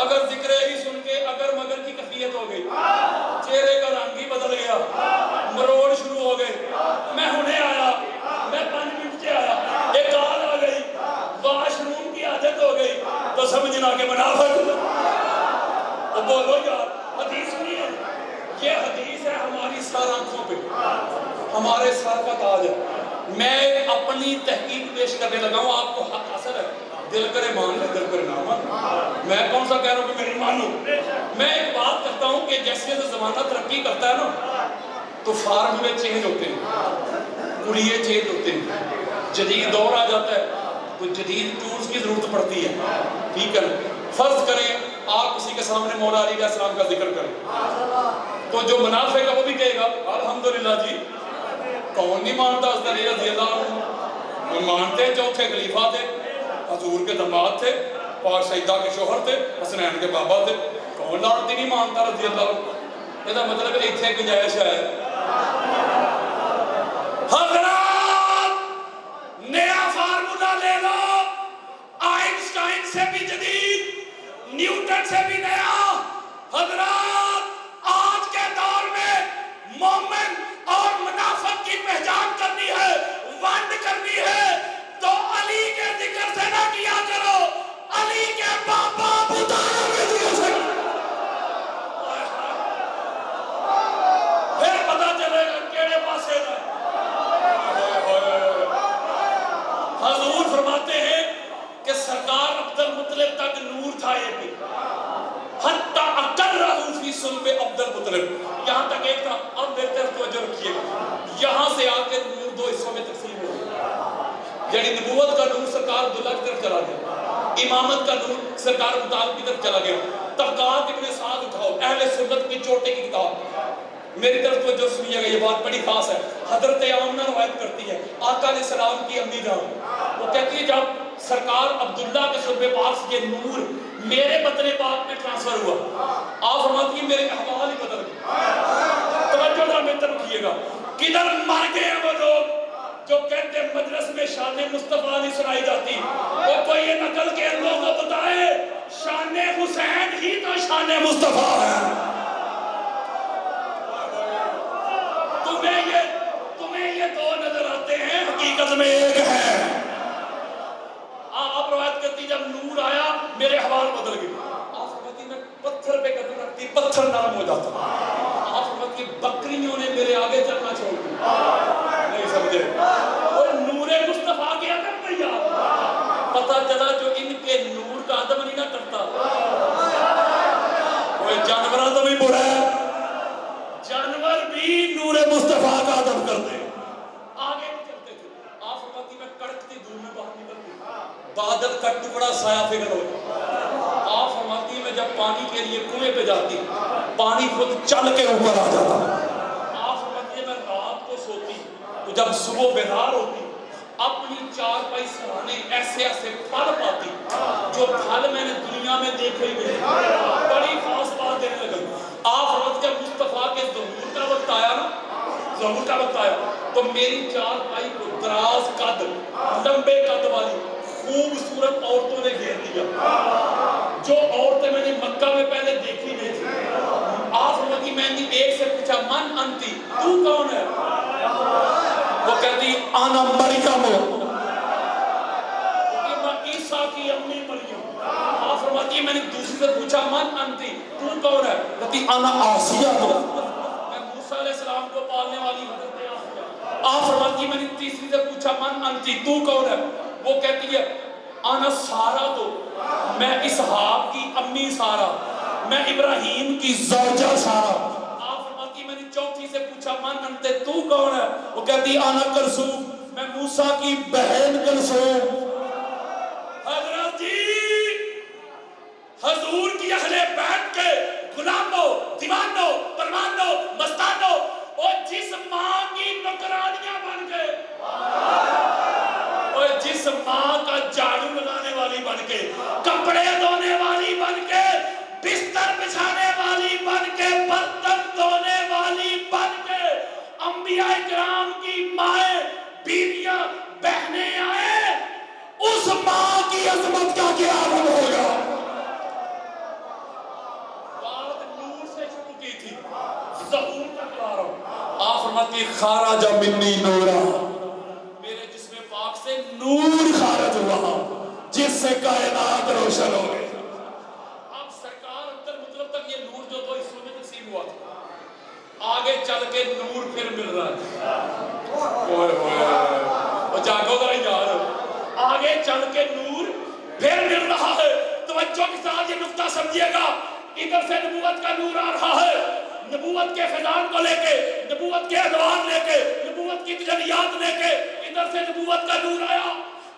اگر ذکر علی سن کے اگر مگر کی کفیت ہو گئی، چہرے کا رنگ ہی بدل گیا، مروڑ شروع ہو گئے، میں ہنے آیا، میں 5 منٹ سے آیا، ایک آل آ گئی، واش روم زنا کے منافق. تو بولو یار حدیث نہیں ہے یہ حدیث ہے ہماری سر آنکھوں پہ ہمارے سر کا تاج ہے. میں اپنی تحقیق پیش کرنے لگا ہوں آپ کو حق حاصل ہے دل کرے مان لے دل کرے نہ مان. میں کون سا کہہ رہا ہوں کہ میری مانو. میں ایک بات کرتا ہوں کہ جیسے جیسے زمانہ ترقی کرتا ہے نا تو فارمولے چینج ہوتے ہیں کڑیے چینج ہوتے ہیں جدید دور آ جاتا ہے تو جدید ٹولز کی ضرورت پڑتی ہے. ٹھیک ہے فرض کریں آپ کسی کے سامنے مولا علی علیہ السلام کا ذکر کریں تو جو منافق ہے وہ بھی کہے گا الحمدللہ جی کون نہیں مانتا حضرت علی رضی اللہ عنہ مانتے ہیں چوتھے خلیفہ تھے حضور کے داماد تھے پاک سیدہ کے شوہر تھے حسنین کے بابا تھے کون لانتی نہیں مانتا رضی اللہ عنہ. یہ مطلب اتنے گنجائش ہے. حضرات نیا فارمولا لے لو آئنسٹائن سے بھی جدید نیوٹن سے بھی نیا. حضرات آج کے دور میں مومن اور منافق کی پہچان کرنی ہے ونڈ کرنی ہے تو علی کے ذکر سے نہ کیا کرو علی کے بابا ابو طالب کے ذکر سے پھر پتا چلے گا کیڑے پاسے ہے. حضور فرماتے ہیں کہ سرکار عبد المطلب تک نور تھا یہ بھی حتی اقرہ فی صلب عبد المطلب یہاں تک ایک تھا. اب میرے طرف توجہ رکھیے گا یہاں سے آ کے نور دو حصوں میں تقسیم ہو گئی یعنی نبوت کا نور سرکار عبداللہ کی طرف چلا گیا امامت کا نور سرکار ابو طالب کی طرف چلا گیا. طبقات ابن سعد اٹھاؤ اہل سنت کی چوٹی کی کتاب میری طرف توجہ سنیے گا یہ بات بڑی خاص ہے. حضرت آمنہ روایت کرتی ہے آقا علیہ السلام کی امی جان وہ کہتی ہے جب سرکار عبداللہ کے صلب پاک سے یہ نور میرے بطن پاک میں ٹرانسفر ہوا آپ فرماتی ہیں میرے احوال ہی بدل گئے. توجہ ذرا بہتر رکھیے گا کدھر مر گئے ہیں وہ لوگ جو کہتے ہیں مجلس میں شان مصطفیٰ نہیں سنائی جاتی وہ کوئی یہ نقل کے لوگوں کو بتائے شان حسین ہی تو شان مصطفیٰ ہے. تمہیں یہ دو نظر آتے ہیں حقیقت میں ایک ہے. آپ روایت کرتی جب نور آیا میرے حوال بدل گئے. آپ فرماتی میں پتھر پہ قدم رکھتی پتھر نرم ہو جاتا. آپ فرماتی بکریوں نے میرے آگے چلنا چھوڑ دیا. نہیں سمجھے وہ نور مصطفیٰ کے ادب نہیں آتا. پتہ چلا جو ان کے نور کا ادب نہیں نہ کرتا وہ جانوروں تو بھی برا ہے. جانور بھی نور مصطفیٰ کا ادب کرتے آگے نہیں چلتے تھے. آپ فرماتی میں کڑکتی دھوپ میں باہر نکلتی بادل کا ٹکڑا سایہ فکر ہو جاتا. آپ فرماتی میں جب پانی کے لیے کنویں پہ جاتی پانی خود چل کے اوپر آ جاتا. آپ فرماتی میں رات کو سوتی تو جب صبح بیدار ہوتی اپنی چار پائی سرانے ایسے ایسے پھل پاتی جو پھل میں نے دنیا میں دیکھے ہی نہیں. بڑی خاص بات دینے لگا. آپ فرماتی جب مصطفیٰ کے ظہور کا وقت آیا نا ظہور کا وقت آیا تو میری چار پائی کو دراز قد لمبے قد والی خوبصورت عورتوں نے گھیر دیا جو عورتیں میں نے مکہ میں پہلے دیکھی نہیں تھی. آپ فرماتی میں نے ایک سے پوچھا من انتی تو کون ہے وہ کہتی آنا مریم ہوں میں عیسیٰ کی امی مریم. آپ فرماتی میں نے دوسری سے پوچھا من انتی تو کون ہے کہتی آنا آسیہ ہوں میں موسیٰ علیہ السلام کو پالنے والی حضرت آسیہ. آپ فرماتی میں نے تیسری سے پوچھا من انتی تو کون ہے وہ کہتی ہے آنا سارا تو میں اسحاق کی امی سارا میں ابراہیم کی زوجہ سارا. آپ فرماتی میں نے چوتھی سے پوچھا من انتے تو کون ہے وہ کہتی آنا کلثوم میں موسیٰ کی بہن کلثوم. حضرت جی حضور کی اہل بیت کے غلاموں دیوانوں پروانوں مستانوں اور جس ماں کی نوکرانیاں بن گئے اور جس ماں کا جھاڑو لگانے والی بن کے کپڑے دھونے والی بن کے بستر بچھانے والی بن کے برتن دھونے والی بن کے انبیاء کرام کی مائیں بیویاں بہنیں آئے اس ماں کی عظمت کا کیا عالم ہوگا. بات نور سے شروع کی تھی ظہور تک لا رہا ہوں. آپ فرماتی خارج منی نورا میرے جسم پاک سے نور خارج ہوا جس سے کائنات روشن ہو گئی. آگے چل کے نور پھر مل رہا ہے. اوئے اوئے جاگو ذرا یار, آگے چل کے نور پھر مل رہا ہے. توجہ کے ساتھ یہ نقطہ سمجھیے گا. ادھر سے نبوت کا نور آ رہا ہے, نبوت کے فیضان کو لے کے, نبوت کے ادوار لے کے, نبوت کی تجلیات لے کے. ادھر سے نبوت کا نور آیا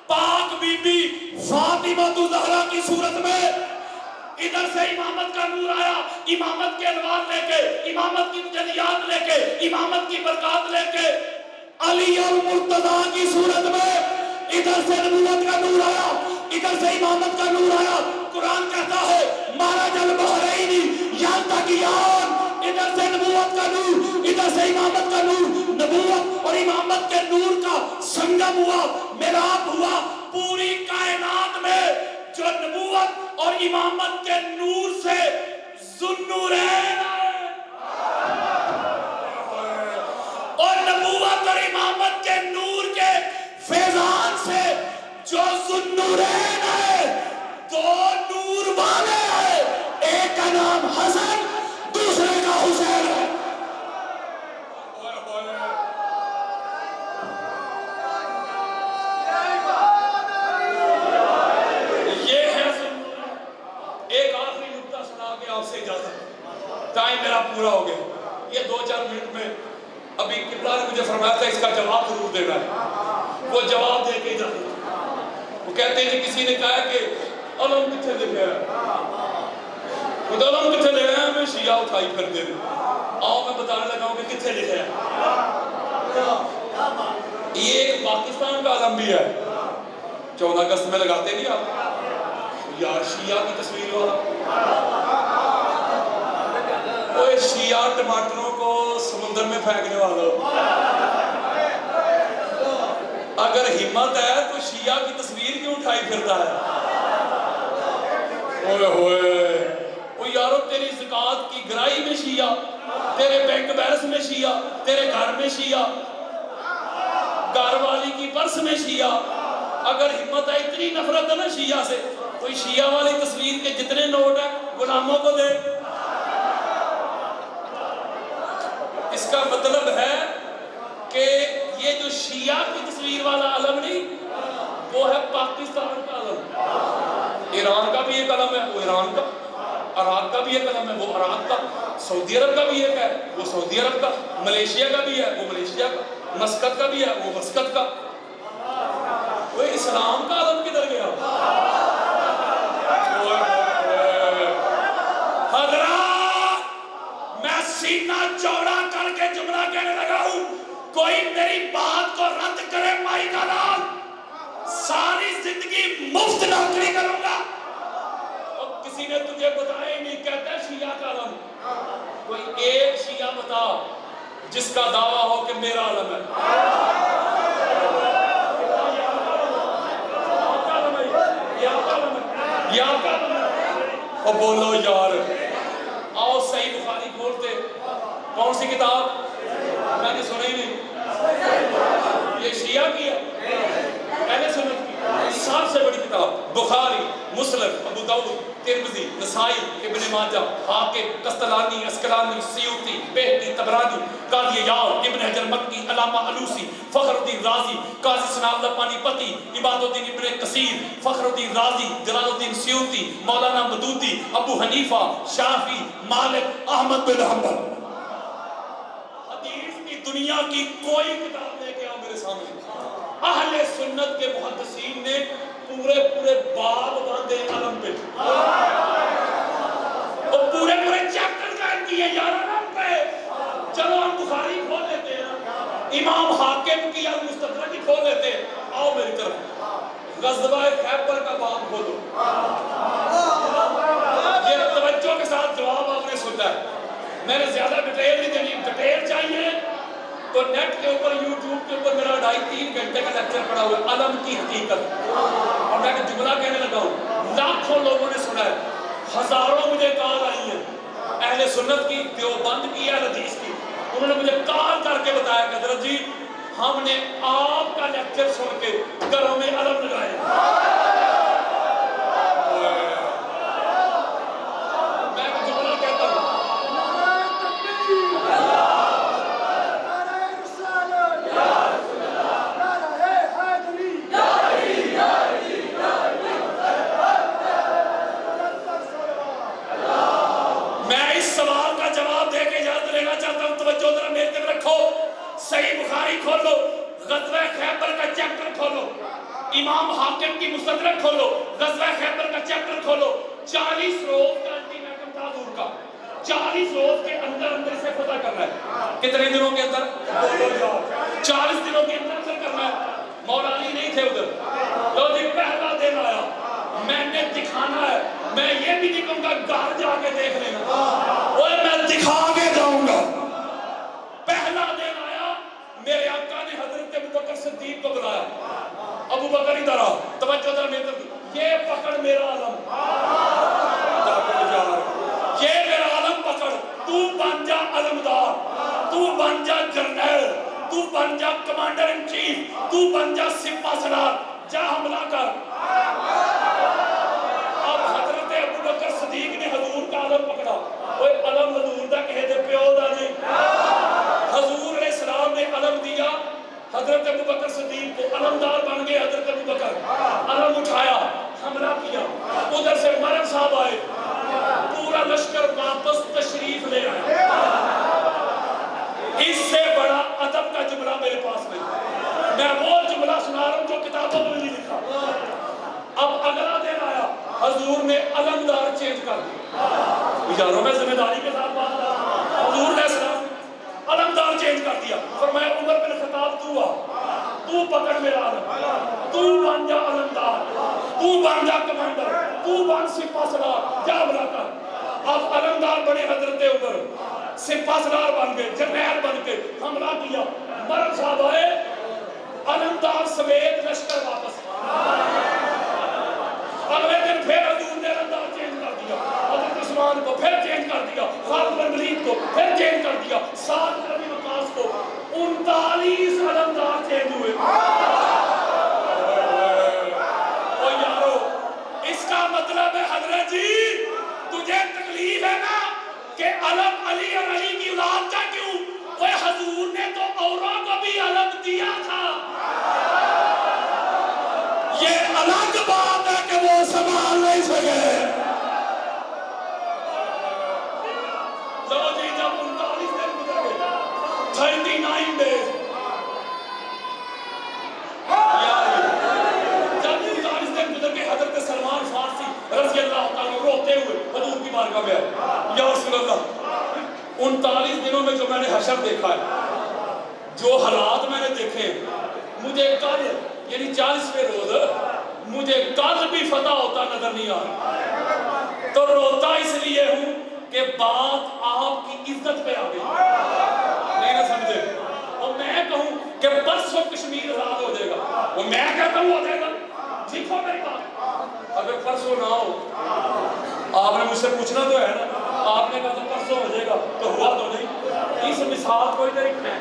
پاک بی بی فاطمہ الزہرا کی صورت میں. ادھر سے امامت کا نور آیا امامت کے ادوار لے کے, امامت کی تجلیات لے کے, امامت کی برکات لے کے. علی المرتضیٰ کی صورت میں ادھر سے نبوت کا نور آیا, ادھر سے امامت کا نور آیا. قرآن کہتا ہے مرج البحرین یلتقیان. ادھر سے نبوت کا نور, ادھر سے امامت کا نور. نبوت اور امامت کے نور کا سنگم ہوا, میلاب ہوا. پوری کائنات میں جو نبوت اور امامت کے نور سے ذوالنورین آئے, اور نبوت اور امامت کے نور کے فیضان سے جو ذوالنورین ہے, دو نور والے ہیں. ایک کا نام حسن, دوسرے کا حسین ہے. یہ ہے ایک آخری نقطہ سنا کے آپ سے اجازت, ٹائم میرا پورا ہو گیا. یہ 2-4 منٹ میں ابھی قبلہ نے مجھے فرمایا تھا اس کا جواب ضرور دینا ہے, وہ جواب دے کے اجازت. وہ کہتے ہیں کسی نے کہا کہ علم کتنے لکھا ہے, خود علم کتنے لکھا ہے, میں شیعہ اٹھائی پھر دے دوں. آؤ میں بتانے لگا ہوں کہ کتنے لکھا ہے. یہ ایک پاکستان کا علم بھی ہے, 14 اگست میں لگاتے نہیں آپ یار شیعہ کی تصویر والا. وہ شیعہ ٹماٹروں کو سمندر میں پھینکنے والا. اگر ہمت ہے تو شیعہ کی تصویر کیوں اٹھائی پھرتا ہے؟ اوئے ہوئے وہ یارو تیری زکوٰۃ کی گرائی میں شیعہ, تیرے بینک بیلنس میں شیعہ, تیرے گھر میں شیعہ, گھر والی کی پرس میں شیعہ. اگر ہمت ہے, اتنی نفرت ہے نا شیعہ سے, کوئی شیعہ والی تصویر کے جتنے نوٹ ہیں غلاموں کو دے. اس کا مطلب ہے کہ یہ جو شیعہ کی تصویر والا علم نہیں, وہ ہے پاکستان کا علم. ایران کا بھی ایک علم ہے, وہ ایران کا. عراق کا بھی ایک علم ہے, وہ عراق کا. سعودی عرب کا بھی ایک ہے, وہ سعودی عرب کا. ملیشیا کا بھی ہے, وہ ملیشیا کا. مسقط کا بھی ہے, وہ مسقط کا. وہ اسلام کا علم کدھر گیا؟ حضرات میں سینہ چوڑا کر کے جملہ کہنے لگا ہوں, کوئی میری بات کو رد کرے مائی کا لال, ساری زندگی مفت نوکری کروں گا. اور کسی نے تجھے بتایا ہی نہیں, کہتا ہے شیعہ کا علم. کوئی ایک شیعہ بتا جس کا دعویٰ ہو کہ میرا علم ہے. اور بولو یار. آؤ صحیح بخاری کھولتے. کون سی کتاب؟ میں نے سنا ہی نہیں. یہ شیعہ کی ہے, اہل سنت کی سب سے بڑی کتاب. بخاری, مسلم, ابو داؤد, ترمذی, نسائی, ابن ماجہ, حاکم, قسطلانی, اسقلانی, سیوطی, بہقی, طبرانی, قاضی عیاض, ابن حجر مکی, علامہ علوسی, فخر الدین رازی, قاضی ثناء اللہ پانی پتی, عباد الدین ابن کثیر, فخر الدین رازی, جلال الدین سیوطی, مولانا مدودی, ابو حنیفہ, شافعی, مالک, احمد بن حنبل. حدیث کی دنیا کی کوئی کتاب لے کے آؤ میرے سامنے. اہل سنت کے محدثین نے پورے باب باندھے علم پہ, اور پورے چیپٹر قائم کیے یار علم پہ. چلو ہم بخاری کھول لیتے ہیں, امام حاکم کی المستدرک کی کھول لیتے ہیں. آؤ میری طرف, غزوہ خیبر کا باب کھولو. یہ توجہ کے ساتھ جواب آپ نے سنتا ہے. میں نے زیادہ ڈیٹیل نہیں دینی, ڈیٹیل چاہیے تو نیٹ کے اوپر, یوٹیوب کے اوپر میرا 2.5-3 گھنٹے کا لیکچر پڑا ہوا ہے, علم کی حقیقت. اور میں نے جملہ کہنے لگا ہوں, لاکھوں لوگوں نے سنا ہے, ہزاروں مجھے کال آئی ہیں, اہل سنت کی, دیوبند کی, اہل حدیث کی. انہوں نے مجھے کال کر کے بتایا کہ حضرت جی ہم نے آپ کا لیکچر سن کے گھروں میں علم لگائے. میں جملہ کہتا ہوں, حاکم کی مستدرک کھولو، غزوہ خیبر کا چیپٹر کھولو، 40 روز کا الٹیمیٹم تھا حضور کا، 40 روز کے اندر اندر سے فتح کرنا ہے۔ کتنے دنوں کے اندر؟ 40 دنوں کے اندر اندر کرنا ہے۔ مولا علی نہیں تھے ادھر، تو جی پہلا دن آیا، میں نے دکھانا ہے، میں یہ بھی دکھوں گا، گھر جا کے دیکھ لینا، اوے میں دکھا کے جاؤں گا۔ پہلا دن آیا، میرے آقا نے حضرت ابوبکر صدیق کو بلایا، ابو بکر ادھر آ، توجہ ذرا میرے طرف، یہ پکڑ میرا علم، یہ میرا علم پکڑ، تو بن جا علمدار، تو بن جا جرنیل، تو بن جا کمانڈر ان چیف، تو بن جا سپہ سالار، جا حملہ کر۔ اب حضرت ابوبکر صدیق نے حضور کا علم پکڑا، اوے علم حضور دا کہے دے پیو دا نہیں، حضور علیہ السلام نے علم دیا، حضرت ابوبکر صدیق کو علمدار بن گئے، حضرت ابوبکر علم اٹھایا، حملہ کیا، ادھر سے مرن صاحب آئے، پورا لشکر واپس تشریف لے آیا۔ اس سے بڑا ادب کا جملہ میرے پاس نہیں، میں وہ جملہ سنا رہا ہوں جو کتابوں میں نہیں لکھا۔ اب اگلا دن آیا، حضور نے علمدار چینج کر دیا، یاروں میں ذمہ داری کے ساتھ بات کر رہا ہوں، حضور نے علمدار چینج کر دیا، فرمایا عمر بن خطاب تو آ، تو پکڑ میرا علم، تو بن جا علمدار، تو بن جا کمانڈر، تو بن سپہ سالار، جا حملہ کر۔ اب علمدار بنے حضرت عمر، سپہ سالار بن گئے، جرنیل بن کے حملہ کیا، مرن صاحب آئے، علمدار سمیت لشکر واپس۔ اگلے دن پھر حضور نے علمدار چینج کر دیا، حضرت عثمان کو پھر چینج کر دیا، خالد بن ولید کو پھر چینج کر دیا، سعد بن ابی وقاص کو، 39 علمدار چینج ہوئے۔ او یارو، اس کا مطلب ہے حضرت جی تجھے تکلیف ہے نا کہ علم علی اور علی کی اولاد کا کیوں؟ وہ حضور نے تو اوروں کو بھی علم دیا تھا، یہ الگ بات ہے کہ وہ سنبھال نہیں سکے۔ لو جی جب 39 دن گزر گئے، 39 days، جب 39 دن گزر گئے، حضرت سلمان فارسی رضی اللہ تعالیٰ روتے ہوئے حضور کی بارگاہ میں آئے، یا رسول اللہ 39 دنوں میں جو میں نے حشر دیکھا ہے، جو حالات میں نے دیکھے، مجھے کل یعنی 40ویں روز مجھے کل بھی فتح ہوتا نظر نہیں آ رہا، تو روتا اس لیے ہوں کہ بات آپ کی عزت پہ آ گئی، نہیں نہ سمجھے، اور میں کہوں کہ پرسوں کشمیر آزاد ہو جائے گا، وہ میں کہتا ہوں ہو جائے گا، دیکھو میری بات، اگر پرسوں نہ ہو، آپ نے مجھ سے پوچھنا تو ہے نا، آپ نے کہا تو پرسوں ہو جائے گا، تو ہوا تو نہیں، اس مثال کو ادھر ایک ہے،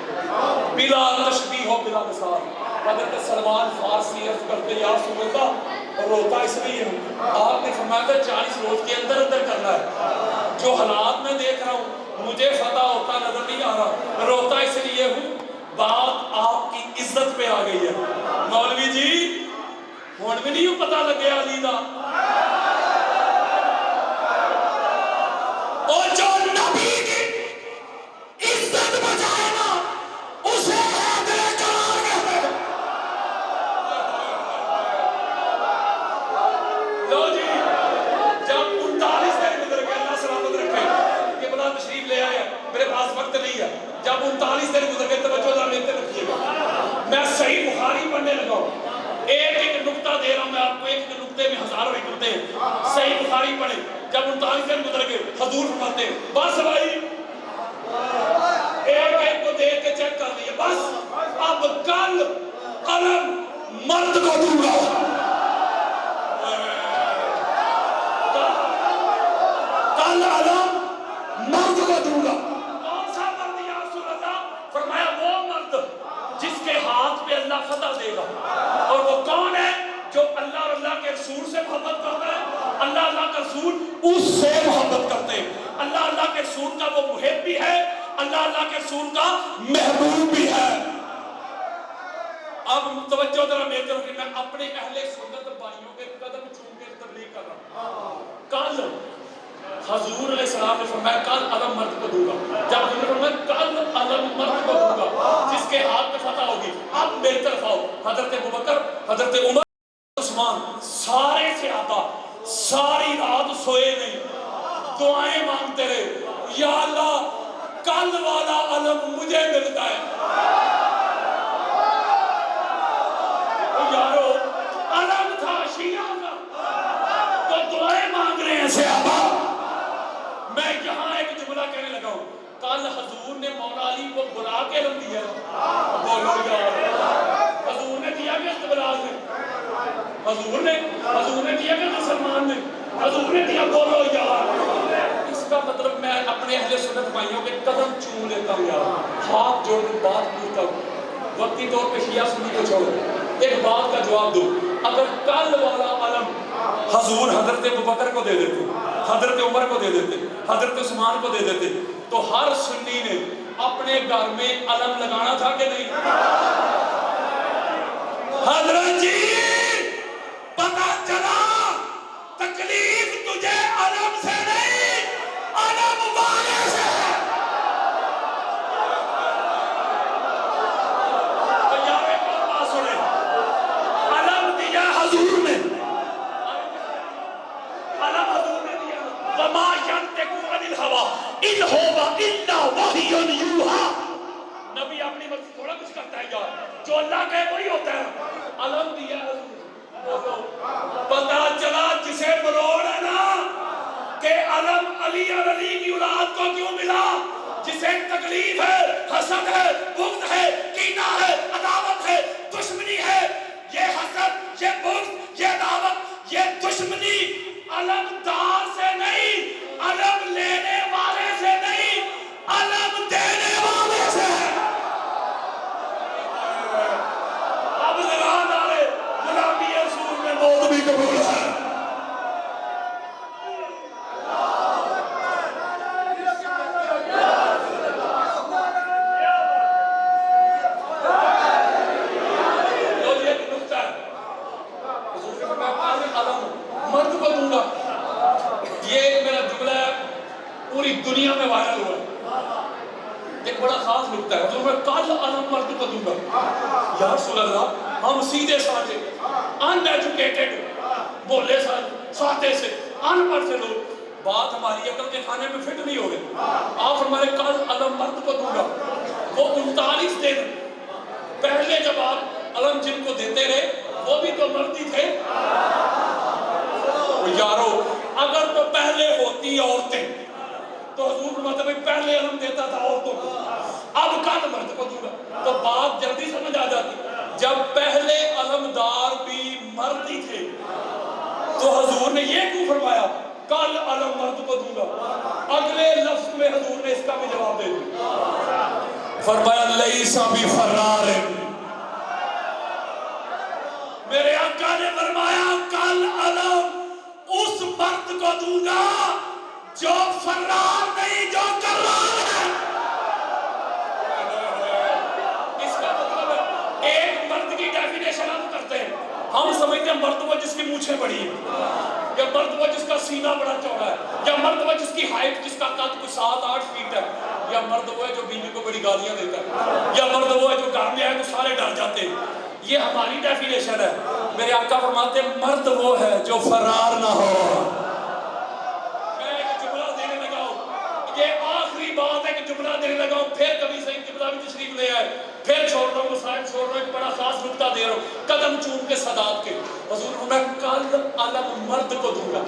بلا تشبیہ ہو بلا مثال، حضرت سلمان فارسی عرض کرتے یا رسول اللہ، روتا اس لیے ہوں، آپ نے فرمایا تھا 40 روز کے اندر اندر کرنا ہے، جو حالات میں دیکھ رہا ہوں مجھے فتح ہوتا نظر نہیں آ رہا، روتا اس لیے ہوں بات آپ کی عزت پہ آ گئی ہے۔ مولوی جی ہون بھی نہیں پتا لگے علی دا، اور جو نبی کی عزت بچائے نا اسے حیدر کرار کہتے ہیں۔ لو جی جب 39 دن گزر گئے، اللہ سلامت رکھے، کہ بلا تشریف لے آئے، میرے پاس وقت نہیں ہے، جب 39 دن گزر گئے توجہ ذرا میرے رکھیے گا، میں صحیح بخاری پڑھنے لگا ہوں، ایک ایک نقطہ دے رہا ہوں میں آپ کو، ایک نقطے میں ہزاروں حکمتیں ہیں، صحیح بخاری پڑھیں، جب 39 دن گزر گئے حضور فرماتے ہیں بس بھائی، ایک ایک کو دیکھ کے چیک کر لیے، بس اب کل علم مرد کو دوں گا، کل علم مرد کو دوں گا۔ کون سا مرد یا رسول اللہ؟ فرمایا وہ مرد جس کے ہاتھ پہ اللہ فتح دے گا، اور وہ کون ہے؟ جو اللہ اور اللہ کے رسول سے محبت کرتا ہے، اللہ اللہ کا رسول اس سے محبت کرتے ہیں، اللہ اللہ کے رسول کا وہ محب بھی ہے، اللہ اللہ کے رسول کا محبوب بھی ہے۔ اب توجہ ذرا میرے طرف کہ میں اپنے اہل سنت بھائیوں کے قدم چوم کے تبلیغ کر رہا ہوں۔ کل حضور علیہ السلام نے فرمایا کل علم مرد کو دوں گا، جب حضور نے فرمایا کل علم مرد کو دوں گا جس کے ہاتھ میں فتح ہوگی، اب میری طرف آؤ، حضرت ابوبکر، حضرت عمر، عثمان سارے صحابہ ساری رات سوئے نہیں, دعائیں مانگتے رہے, یا اللہ کل والا علم مجھے مل جائے. یارو علم تھا شیعہ کا, تو دعائیں مانگ رہے ہیں صحابہ. میں یہاں ایک جملہ کہنے لگا ہوں, کل حضور نے مولا علی کو بلا کے علم دیا. بولو یار, حضور نے دیا کہ استبلاغ نے, حضور نے دیا کہ مسلمان نے, حضور نے دیا. بولو یار, اس کا مطلب میں اپنے اہل سنت بھائیوں کے قدم چوم لیتا ہوں یار, ہاتھ جوڑ کر بات پوچھتا ہوں. وقتی طور پہ شیعہ سنی کو چھوڑو, ایک بات کا جواب دو. اگر کل والا علم حضور حضرت ابوبکر کو دے دیتے, حضرت عمر کو دے دیتے, حضرت عثمان کو دے دیتے, تو ہر سنی نے اپنے گھر میں علم لگانا تھا کہ نہیں؟ حضرت جی پتہ چلا تکلیف تجھے علم سے نہیں, علم والے سے ہے. یار ایک اور بات سنیں, علم دیا حضور نے, علم حضور نے دیا. وما ينطق عن الهوى ان هو الا وحی یوحی. نبی اپنی مرضی تھوڑا کچھ کرتا ہے یار, جو اللہ کہے وہی ہوتا ہے. علم دیا حضور. پتہ چلا جسے مروڑ ہے نا کہ علم علی اور علی کی اولاد کو کیوں ملا, جسے تکلیف ہے, حسد ہے, بغض ہے, کینہ ہے, عداوت ہے, دشمنی ہے, یہ حسد, یہ بغض, یہ عداوت, یہ دشمنی علم دار سے نہیں, علم لینے والے سے نہیں, علم دینے والے سے ہے. اب لگا ڈالے غلامی رسول میں موت بھی قبول ہے. مرد کو دوں گا, یہ ایک میرا جملہ ہے, پوری دنیا میں وائرل ہوا ہے. ایک بڑا خاص نکتہ ہے, حضور میں کل علم مرد کو دوں گا. یا رسول اللہ, ہم سیدھے سادے ان ایجوکیٹڈ بولے سادے سے ان پڑھ سے لوگ, بات ہماری عقل کے کھانے میں فٹ نہیں ہو گئی. آپ ہمارے کل علم مرد کو دوں گا. وہ 39 دن پہلے جب آپ علم جن کو دیتے رہے وہ بھی تو مرد ہی تھے. یارو اگر تو پہلے ہوتی عورتیں تو حضور مطلب پہلے علم دیتا تھا عورتوں کو, اب کل مرد کو دوں گا, تو بات جلدی سمجھ آ جاتی. جب پہلے علمدار بھی مرد ہی تھے تو حضور نے یہ کیوں فرمایا کل علم مرد کو دوں گا؟ اگلے لفظ میں حضور نے اس کا بھی جواب دے دیا, فرمایا لیس بفرار. میرے آقا نے فرمایا کل علم اس مرد کو دوں گا جو فرار نہیں, جو کرار ہے. اس کا مطلب ایک مرد کی ڈیفینیشن ہم کرتے ہیں, ہم سمجھتے ہیں مرد وہ جس کی مونچھیں بڑی ہیں, یا مرد وہ جس کا سینہ بڑا چوڑا ہے, یا مرد وہ جس کی ہائٹ, جس کا قد کوئی 7-8 فیٹ ہے, یا مرد وہ ہے جو بیوی کو بڑی گالیاں دیتا ہے, یا مرد وہ ہے جو گھر میں آئے تو سارے ڈر جاتے ہیں. یہ ہماری ڈیفینیشن ہے. میرے آقا فرماتے ہیں مرد وہ ہے جو فرار نہ ہو. میں ایک جملہ دینے لگا ہوں, یہ آخری بات ہے کہ جملہ دینے لگا ہوں, پھر کبھی صحیح جملہ بھی تشریف لے آئے, پھر چھوڑ رہا ہوں, مسائل چھوڑ رہا ہوں, ایک بڑا خاص نکتہ دے رہا ہوں, قدم چوم کے صدات کے. حضور کو میں کل علم مرد کو دوں گا.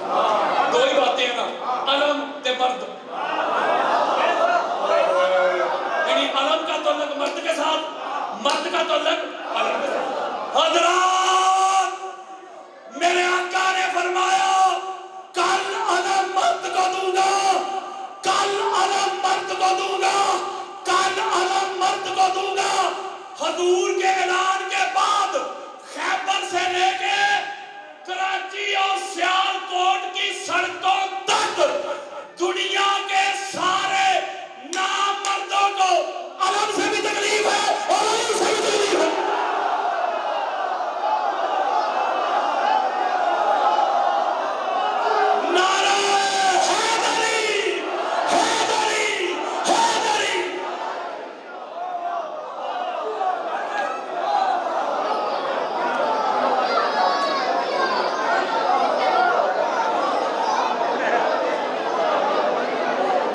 دو ہی باتیں ہیں نا, علم تے مرد, یعنی علم کا تعلق مرد کے ساتھ, مرد کا تعلق علم کے ساتھ. حضرات میرے آقا نے فرمایا کل علم مرد کو دوں گا, کل علم مرد کو دوں گا, کل علم مرد کو دوں گا. حضور کے اعلان کے بعد خیبر